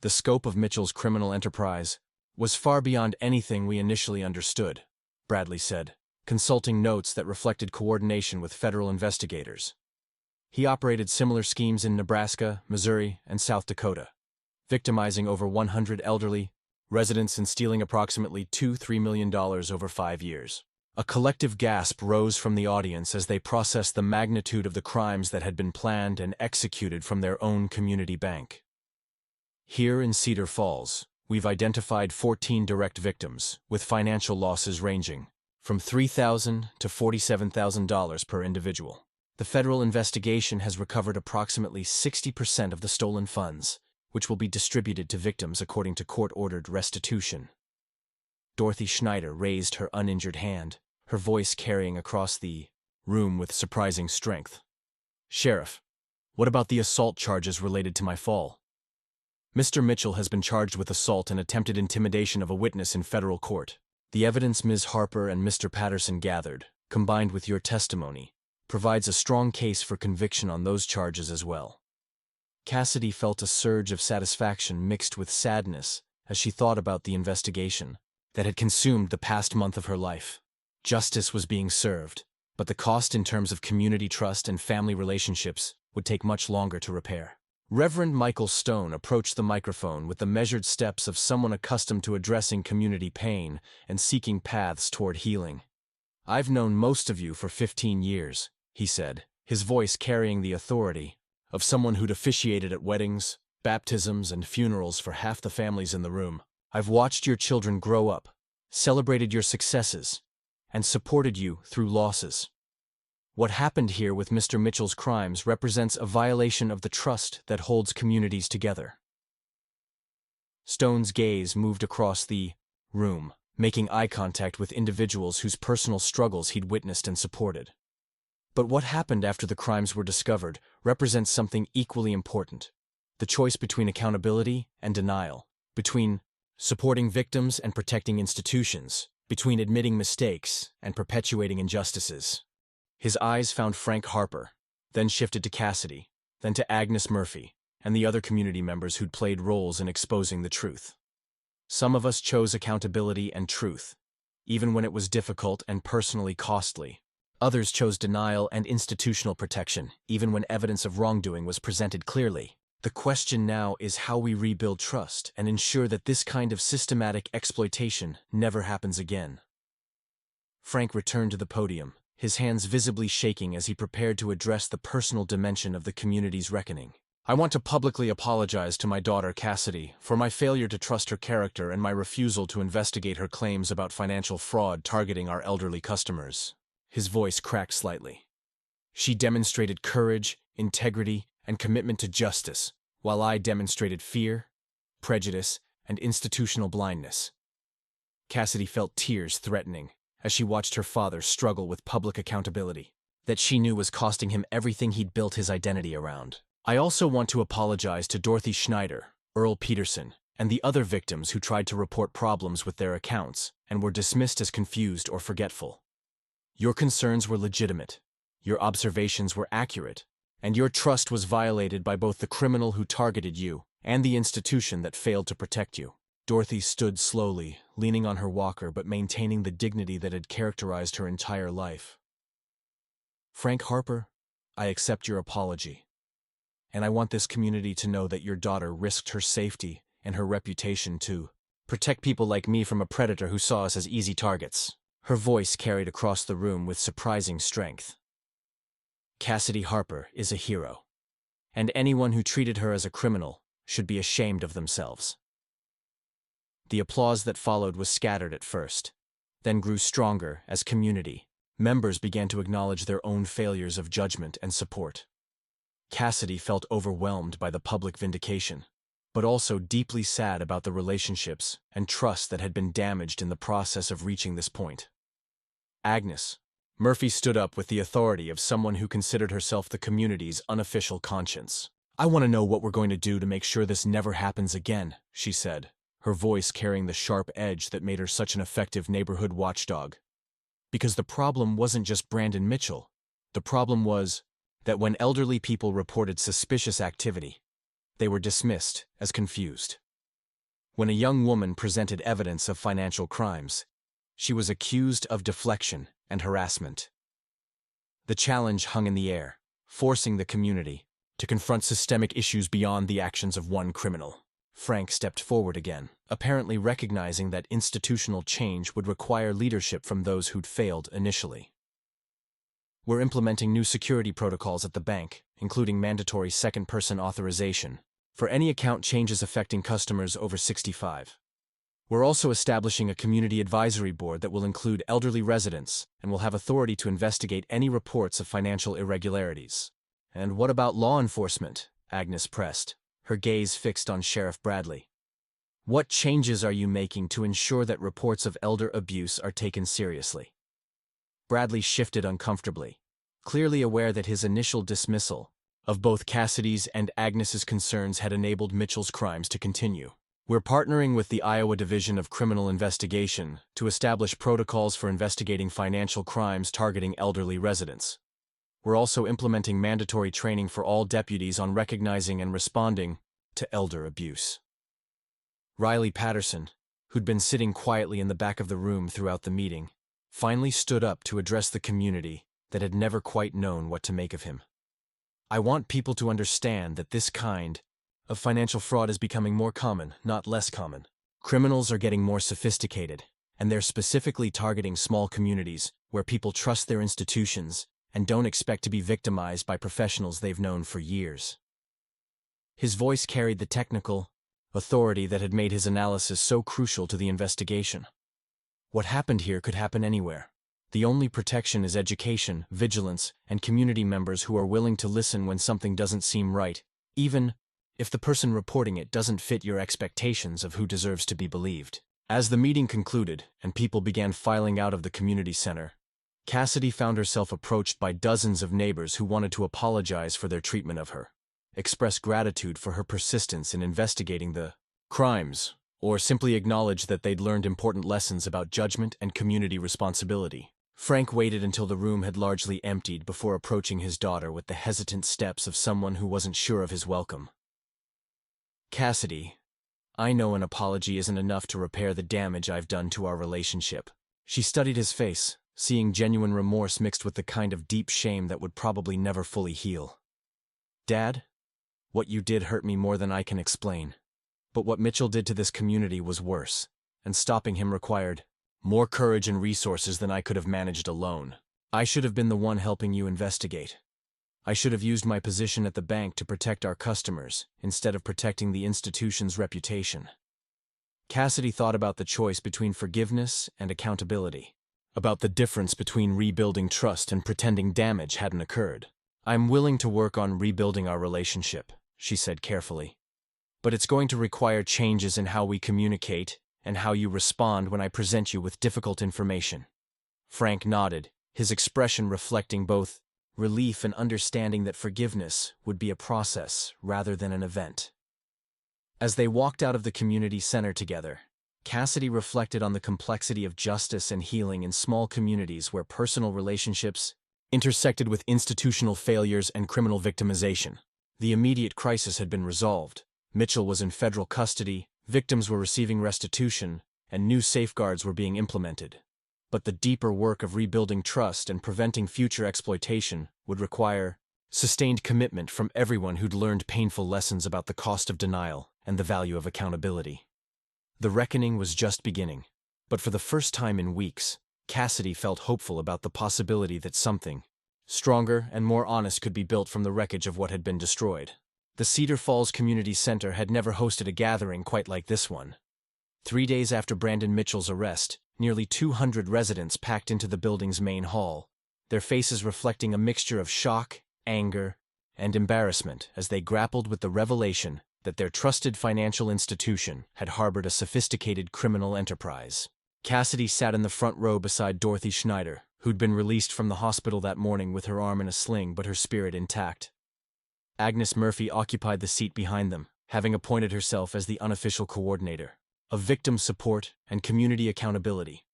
The scope of Mitchell's criminal enterprise was far beyond anything we initially understood, Bradley said, consulting notes that reflected coordination with federal investigators. He operated similar schemes in Nebraska, Missouri, and South Dakota, victimizing over 100 elderly residents and stealing approximately $2–3 million over 5 years. A collective gasp rose from the audience as they processed the magnitude of the crimes that had been planned and executed from their own community bank. "Here in Cedar Falls, we've identified 14 direct victims, with financial losses ranging from $3,000 to $47,000 per individual. The federal investigation has recovered approximately 60% of the stolen funds, which will be distributed to victims according to court-ordered restitution." Dorothy Schneider raised her uninjured hand, her voice carrying across the room with surprising strength. "Sheriff, what about the assault charges related to my fall? Mr. Mitchell has been charged with assault and attempted intimidation of a witness in federal court. The evidence Ms. Harper and Mr. Patterson gathered, combined with your testimony, provides a strong case for conviction on those charges as well." Cassidy felt a surge of satisfaction mixed with sadness as she thought about the investigation that had consumed the past month of her life. Justice was being served, but the cost in terms of community trust and family relationships would take much longer to repair. Reverend Michael Stone approached the microphone with the measured steps of someone accustomed to addressing community pain and seeking paths toward healing. "I've known most of you for 15 years, he said, his voice carrying the authority of someone who'd officiated at weddings, baptisms, and funerals for half the families in the room. I've watched your children grow up, celebrated your successes, and supported you through losses. What happened here with Mr. Mitchell's crimes represents a violation of the trust that holds communities together." Stone's gaze moved across the room, making eye contact with individuals whose personal struggles he'd witnessed and supported. "But what happened after the crimes were discovered represents something equally important: the choice between accountability and denial, between supporting victims and protecting institutions, between admitting mistakes and perpetuating injustices." His eyes found Frank Harper, then shifted to Cassidy, then to Agnes Murphy, and the other community members who'd played roles in exposing the truth. "Some of us chose accountability and truth, even when it was difficult and personally costly. Others chose denial and institutional protection, even when evidence of wrongdoing was presented clearly. The question now is how we rebuild trust and ensure that this kind of systematic exploitation never happens again." Frank returned to the podium, his hands visibly shaking as he prepared to address the personal dimension of the community's reckoning. I want to publicly apologize to my daughter Cassidy for my failure to trust her character and my refusal to investigate her claims about financial fraud targeting our elderly customers. His voice cracked slightly. She demonstrated courage, integrity, and commitment to justice, while I demonstrated fear, prejudice, and institutional blindness. Cassidy felt tears threatening as she watched her father struggle with public accountability that she knew was costing him everything he'd built his identity around. I also want to apologize to Dorothy Schneider, Earl Peterson, and the other victims who tried to report problems with their accounts and were dismissed as confused or forgetful. Your concerns were legitimate, your observations were accurate, and your trust was violated by both the criminal who targeted you and the institution that failed to protect you. Dorothy stood slowly, leaning on her walker but maintaining the dignity that had characterized her entire life. Frank Harper, I accept your apology. And I want this community to know that your daughter risked her safety and her reputation to protect people like me from a predator who saw us as easy targets. Her voice carried across the room with surprising strength. Cassidy Harper is a hero, and anyone who treated her as a criminal should be ashamed of themselves. The applause that followed was scattered at first, then grew stronger as community members began to acknowledge their own failures of judgment and support. Cassidy felt overwhelmed by the public vindication, but also deeply sad about the relationships and trust that had been damaged in the process of reaching this point. Agnes Murphy stood up with the authority of someone who considered herself the community's unofficial conscience. I want to know what we're going to do to make sure this never happens again, she said, her voice carrying the sharp edge that made her such an effective neighborhood watchdog. Because the problem wasn't just Brandon Mitchell. The problem was that when elderly people reported suspicious activity, they were dismissed as confused. When a young woman presented evidence of financial crimes, she was accused of deflection and harassment. The challenge hung in the air, forcing the community to confront systemic issues beyond the actions of one criminal. Frank stepped forward again, apparently recognizing that institutional change would require leadership from those who'd failed initially. We're implementing new security protocols at the bank, including mandatory second-person authorization for any account changes affecting customers over 65. We're also establishing a community advisory board that will include elderly residents and will have authority to investigate any reports of financial irregularities. And what about law enforcement? Agnes pressed, her gaze fixed on Sheriff Bradley. What changes are you making to ensure that reports of elder abuse are taken seriously? Bradley shifted uncomfortably, clearly aware that his initial dismissal of both Cassidy's and Agnes's concerns had enabled Mitchell's crimes to continue. We're partnering with the Iowa Division of Criminal Investigation to establish protocols for investigating financial crimes targeting elderly residents. We're also implementing mandatory training for all deputies on recognizing and responding to elder abuse. Riley Patterson, who'd been sitting quietly in the back of the room throughout the meeting, finally stood up to address the community that had never quite known what to make of him. I want people to understand that this kind of financial fraud is becoming more common, not less common. Criminals are getting more sophisticated, and they're specifically targeting small communities where people trust their institutions and don't expect to be victimized by professionals they've known for years. His voice carried the technical authority that had made his analysis so crucial to the investigation. What happened here could happen anywhere. The only protection is education, vigilance, and community members who are willing to listen when something doesn't seem right, even if the person reporting it doesn't fit your expectations of who deserves to be believed. As the meeting concluded and people began filing out of the community center, Cassidy found herself approached by dozens of neighbors who wanted to apologize for their treatment of her, express gratitude for her persistence in investigating the crimes, or simply acknowledge that they'd learned important lessons about judgment and community responsibility. Frank waited until the room had largely emptied before approaching his daughter with the hesitant steps of someone who wasn't sure of his welcome. Cassidy, I know an apology isn't enough to repair the damage I've done to our relationship. She studied his face, seeing genuine remorse mixed with the kind of deep shame that would probably never fully heal. Dad, what you did hurt me more than I can explain. But what Mitchell did to this community was worse, and stopping him required more courage and resources than I could have managed alone. I should have been the one helping you investigate. I should have used my position at the bank to protect our customers, instead of protecting the institution's reputation. Cassidy thought about the choice between forgiveness and accountability, about the difference between rebuilding trust and pretending damage hadn't occurred. "I'm willing to work on rebuilding our relationship," she said carefully. "But it's going to require changes in how we communicate and how you respond when I present you with difficult information." Frank nodded, his expression reflecting both relief and understanding that forgiveness would be a process rather than an event. As they walked out of the community center together, Cassidy reflected on the complexity of justice and healing in small communities where personal relationships intersected with institutional failures and criminal victimization. The immediate crisis had been resolved. Mitchell was in federal custody, victims were receiving restitution, and new safeguards were being implemented. But the deeper work of rebuilding trust and preventing future exploitation would require sustained commitment from everyone who'd learned painful lessons about the cost of denial and the value of accountability. The reckoning was just beginning, but for the first time in weeks, Cassidy felt hopeful about the possibility that something stronger and more honest could be built from the wreckage of what had been destroyed. The Cedar Falls Community Center had never hosted a gathering quite like this one. 3 days after Brandon Mitchell's arrest, nearly 200 residents packed into the building's main hall, their faces reflecting a mixture of shock, anger, and embarrassment as they grappled with the revelation that their trusted financial institution had harbored a sophisticated criminal enterprise. Cassidy sat in the front row beside Dorothy Schneider, who'd been released from the hospital that morning with her arm in a sling but her spirit intact. Agnes Murphy occupied the seat behind them, having appointed herself as the unofficial coordinator of victim support and community accountability.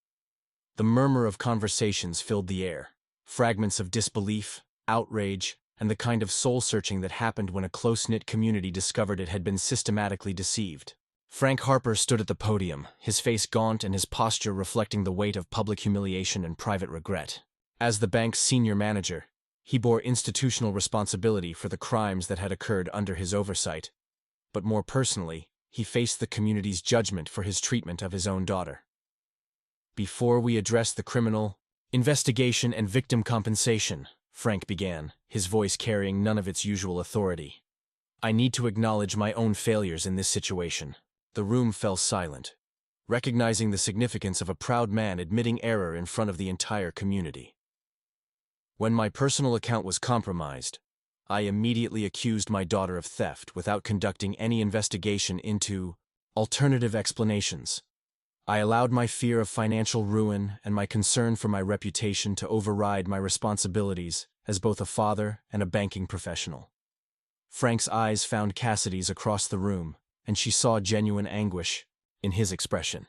The murmur of conversations filled the air, fragments of disbelief, outrage, and the kind of soul-searching that happened when a close-knit community discovered it had been systematically deceived. Frank Harper stood at the podium, his face gaunt and his posture reflecting the weight of public humiliation and private regret. As the bank's senior manager, he bore institutional responsibility for the crimes that had occurred under his oversight, but more personally, he faced the community's judgment for his treatment of his own daughter. "Before we address the criminal investigation and victim compensation," Frank began, his voice carrying none of its usual authority, "I need to acknowledge my own failures in this situation." The room fell silent, recognizing the significance of a proud man admitting error in front of the entire community. "When my personal account was compromised, I immediately accused my daughter of theft without conducting any investigation into alternative explanations. I allowed my fear of financial ruin and my concern for my reputation to override my responsibilities as both a father and a banking professional." Frank's eyes found Cassidy's across the room, and she saw genuine anguish in his expression.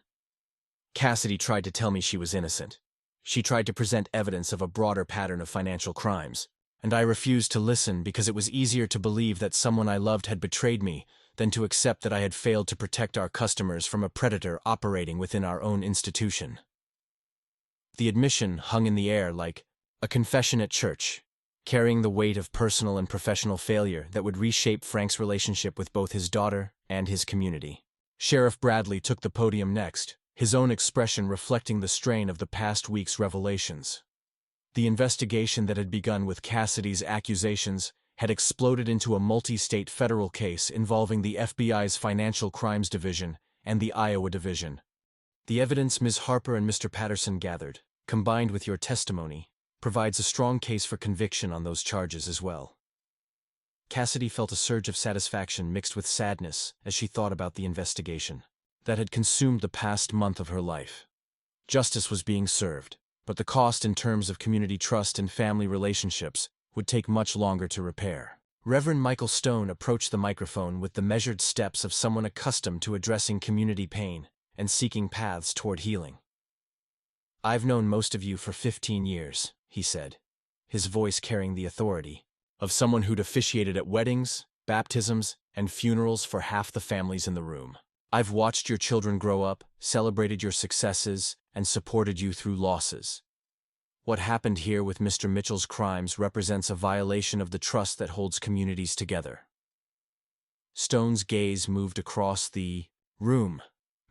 "Cassidy tried to tell me she was innocent. She tried to present evidence of a broader pattern of financial crimes, and I refused to listen because it was easier to believe that someone I loved had betrayed me than to accept that I had failed to protect our customers from a predator operating within our own institution." The admission hung in the air like a confession at church, carrying the weight of personal and professional failure that would reshape Frank's relationship with both his daughter and his community. Sheriff Bradley took the podium next, his own expression reflecting the strain of the past week's revelations. The investigation that had begun with Cassidy's accusations had exploded into a multi-state federal case involving the FBI's Financial Crimes Division and the Iowa Division. "The evidence Ms. Harper and Mr. Patterson gathered, combined with your testimony, provides a strong case for conviction on those charges as well." Cassidy felt a surge of satisfaction mixed with sadness as she thought about the investigation that had consumed the past month of her life. Justice was being served, but the cost in terms of community trust and family relationships would take much longer to repair. Reverend Michael Stone approached the microphone with the measured steps of someone accustomed to addressing community pain and seeking paths toward healing. "I've known most of you for 15 years, he said, his voice carrying the authority of someone who'd officiated at weddings, baptisms, and funerals for half the families in the room. I've watched your children grow up, celebrated your successes, and supported you through losses. What happened here with Mr. Mitchell's crimes represents a violation of the trust that holds communities together." Stone's gaze moved across the room,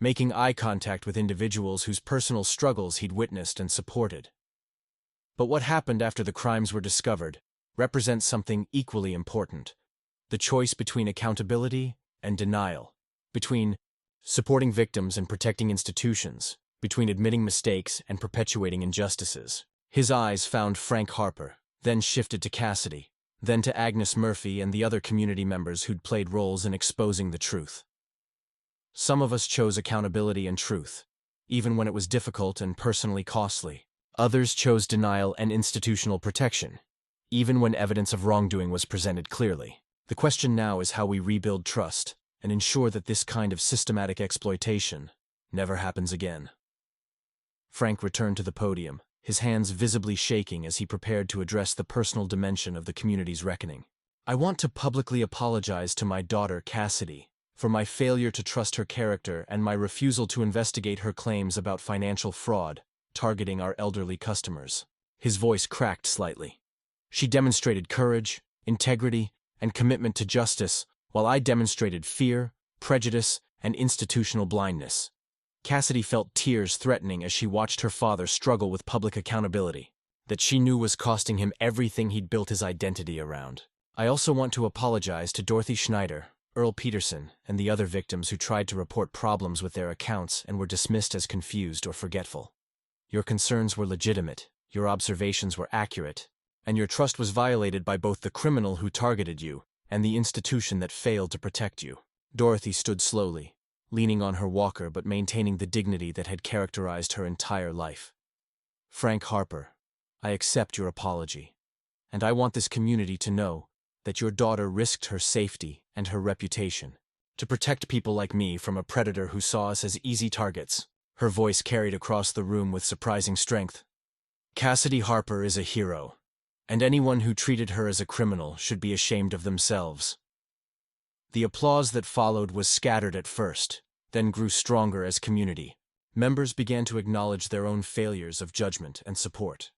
making eye contact with individuals whose personal struggles he'd witnessed and supported. "But what happened after the crimes were discovered represents something equally important: the choice between accountability and denial, between supporting victims and protecting institutions, between admitting mistakes and perpetuating injustices. His eyes found Frank Harper, then shifted to Cassidy, then to Agnes Murphy and the other community members who'd played roles in exposing the truth. Some of us chose accountability and truth, even when it was difficult and personally costly. Others chose denial and institutional protection, even when evidence of wrongdoing was presented clearly. The question now is how we rebuild trust and ensure that this kind of systematic exploitation never happens again. Frank returned to the podium, his hands visibly shaking as he prepared to address the personal dimension of the community's reckoning. I want to publicly apologize to my daughter Cassidy for my failure to trust her character and my refusal to investigate her claims about financial fraud targeting our elderly customers. His voice cracked slightly. She demonstrated courage, integrity, and commitment to justice, while I demonstrated fear, prejudice, and institutional blindness. Cassidy felt tears threatening as she watched her father struggle with public accountability, that she knew was costing him everything he'd built his identity around. I also want to apologize to Dorothy Schneider, Earl Peterson, and the other victims who tried to report problems with their accounts and were dismissed as confused or forgetful. Your concerns were legitimate, your observations were accurate, and your trust was violated by both the criminal who targeted you and the institution that failed to protect you. Dorothy stood slowly, leaning on her walker but maintaining the dignity that had characterized her entire life. Frank Harper, I accept your apology, and I want this community to know that your daughter risked her safety and her reputation to protect people like me from a predator who saw us as easy targets. Her voice carried across the room with surprising strength. Cassidy Harper is a hero, and anyone who treated her as a criminal should be ashamed of themselves. The applause that followed was scattered at first, then grew stronger as community members began to acknowledge their own failures of judgment and support.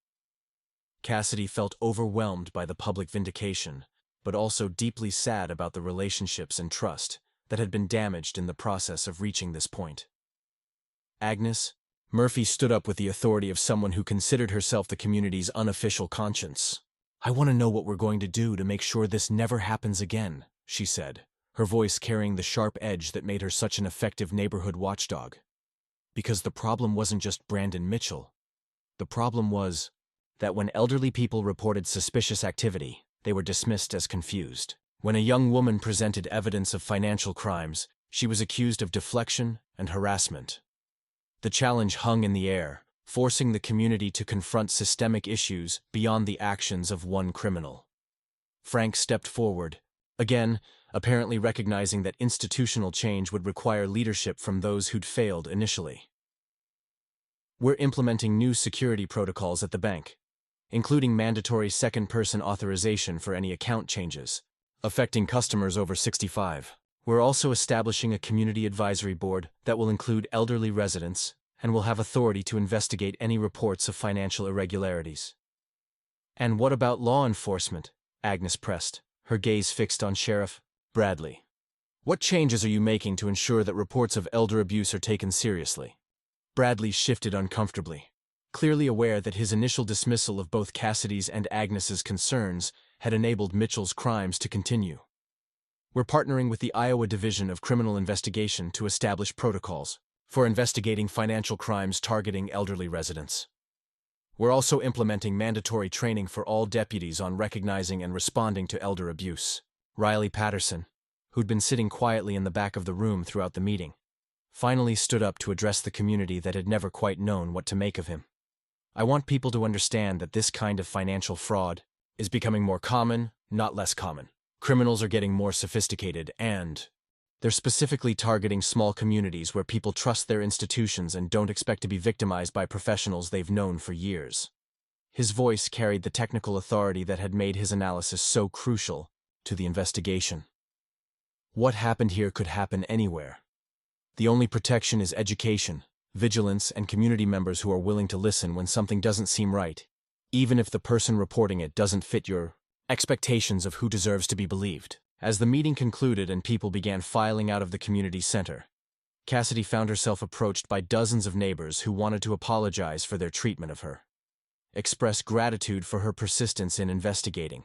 Cassidy felt overwhelmed by the public vindication, but also deeply sad about the relationships and trust that had been damaged in the process of reaching this point. Agnes Murphy stood up with the authority of someone who considered herself the community's unofficial conscience. I want to know what we're going to do to make sure this never happens again, she said, her voice carrying the sharp edge that made her such an effective neighborhood watchdog. Because the problem wasn't just Brandon Mitchell. The problem was that when elderly people reported suspicious activity, they were dismissed as confused. When a young woman presented evidence of financial crimes, she was accused of deflection and harassment. The challenge hung in the air, forcing the community to confront systemic issues beyond the actions of one criminal. Frank stepped forward, again, apparently recognizing that institutional change would require leadership from those who'd failed initially. We're implementing new security protocols at the bank, including mandatory second-person authorization for any account changes affecting customers over 65. We're also establishing a community advisory board that will include elderly residents and will have authority to investigate any reports of financial irregularities. And what about law enforcement? Agnes pressed, her gaze fixed on Sheriff Bradley. What changes are you making to ensure that reports of elder abuse are taken seriously? Bradley shifted uncomfortably, clearly aware that his initial dismissal of both Cassidy's and Agnes's concerns had enabled Mitchell's crimes to continue. We're partnering with the Iowa Division of Criminal Investigation to establish protocols for investigating financial crimes targeting elderly residents. We're also implementing mandatory training for all deputies on recognizing and responding to elder abuse. Riley Patterson, who'd been sitting quietly in the back of the room throughout the meeting, finally stood up to address the community that had never quite known what to make of him. I want people to understand that this kind of financial fraud is becoming more common, not less common. Criminals are getting more sophisticated and they're specifically targeting small communities where people trust their institutions and don't expect to be victimized by professionals they've known for years. His voice carried the technical authority that had made his analysis so crucial to the investigation. What happened here could happen anywhere. The only protection is education, vigilance, and community members who are willing to listen when something doesn't seem right, even if the person reporting it doesn't fit your expectations of who deserves to be believed. As the meeting concluded and people began filing out of the community center, Cassidy found herself approached by dozens of neighbors who wanted to apologize for their treatment of her, express gratitude for her persistence in investigating,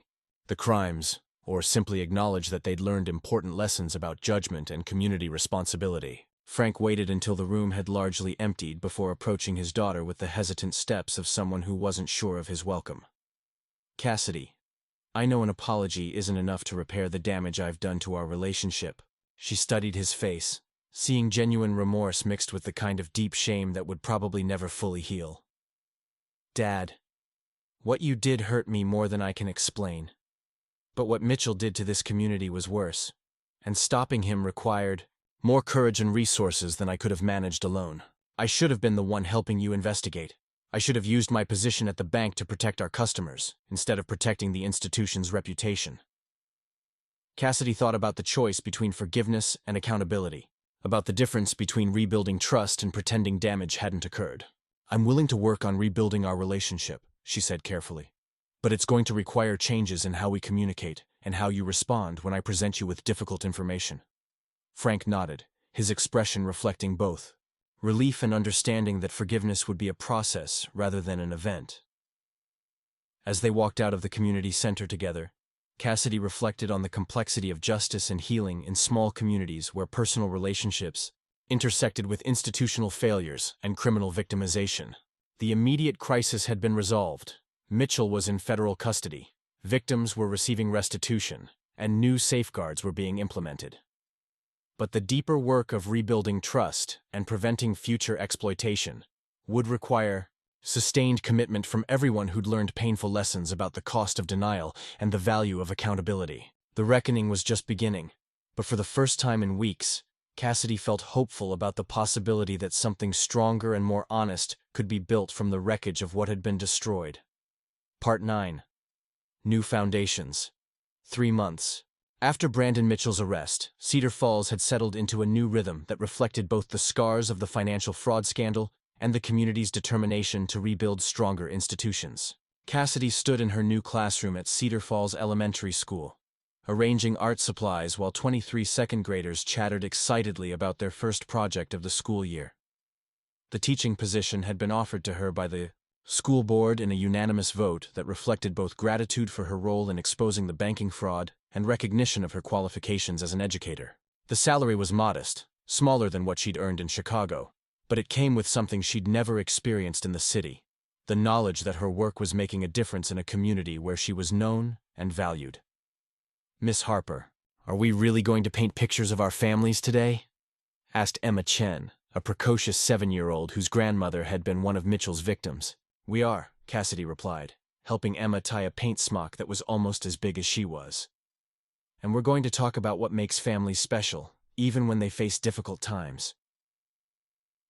the crimes, or simply acknowledge that they'd learned important lessons about judgment and community responsibility. Frank waited until the room had largely emptied before approaching his daughter with the hesitant steps of someone who wasn't sure of his welcome. "Cassidy, I know an apology isn't enough to repair the damage I've done to our relationship." She studied his face, seeing genuine remorse mixed with the kind of deep shame that would probably never fully heal. "Dad, what you did hurt me more than I can explain. But what Mitchell did to this community was worse, and stopping him required more courage and resources than I could have managed alone. I should have been the one helping you investigate. I should have used my position at the bank to protect our customers, instead of protecting the institution's reputation." Cassidy thought about the choice between forgiveness and accountability, about the difference between rebuilding trust and pretending damage hadn't occurred. "I'm willing to work on rebuilding our relationship," she said carefully. "But it's going to require changes in how we communicate and how you respond when I present you with difficult information." Frank nodded, his expression reflecting both relief and understanding that forgiveness would be a process rather than an event. As they walked out of the community center together, Cassidy reflected on the complexity of justice and healing in small communities where personal relationships intersected with institutional failures and criminal victimization. The immediate crisis had been resolved. Mitchell was in federal custody, victims were receiving restitution, and new safeguards were being implemented. But the deeper work of rebuilding trust and preventing future exploitation would require sustained commitment from everyone who'd learned painful lessons about the cost of denial and the value of accountability. The reckoning was just beginning, but for the first time in weeks, Cassidy felt hopeful about the possibility that something stronger and more honest could be built from the wreckage of what had been destroyed. Part 9. New Foundations. 3 months. After Brandon Mitchell's arrest, Cedar Falls had settled into a new rhythm that reflected both the scars of the financial fraud scandal and the community's determination to rebuild stronger institutions. Cassidy stood in her new classroom at Cedar Falls Elementary School, arranging art supplies while 23 second graders chattered excitedly about their first project of the school year. The teaching position had been offered to her by the school board in a unanimous vote that reflected both gratitude for her role in exposing the banking fraud and recognition of her qualifications as an educator. The salary was modest, smaller than what she'd earned in Chicago, but it came with something she'd never experienced in the city: the knowledge that her work was making a difference in a community where she was known and valued. "Miss Harper, are we really going to paint pictures of our families today?" asked Emma Chen, a precocious 7-year-old whose grandmother had been one of Mitchell's victims. "We are," Cassidy replied, helping Emma tie a paint smock that was almost as big as she was. "And we're going to talk about what makes families special, even when they face difficult times."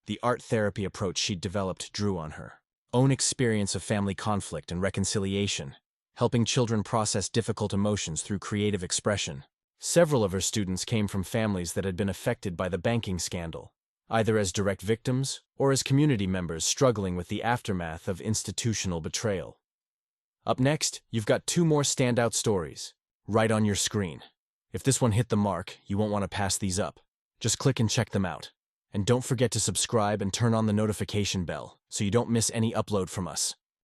The art therapy approach she'd developed drew on her own experience of family conflict and reconciliation, helping children process difficult emotions through creative expression. Several of her students came from families that had been affected by the banking scandal, either as direct victims or as community members struggling with the aftermath of institutional betrayal. Up next, you've got 2 more standout stories, right on your screen. If this one hit the mark, you won't want to pass these up. Just click and check them out. And don't forget to subscribe and turn on the notification bell so you don't miss any upload from us.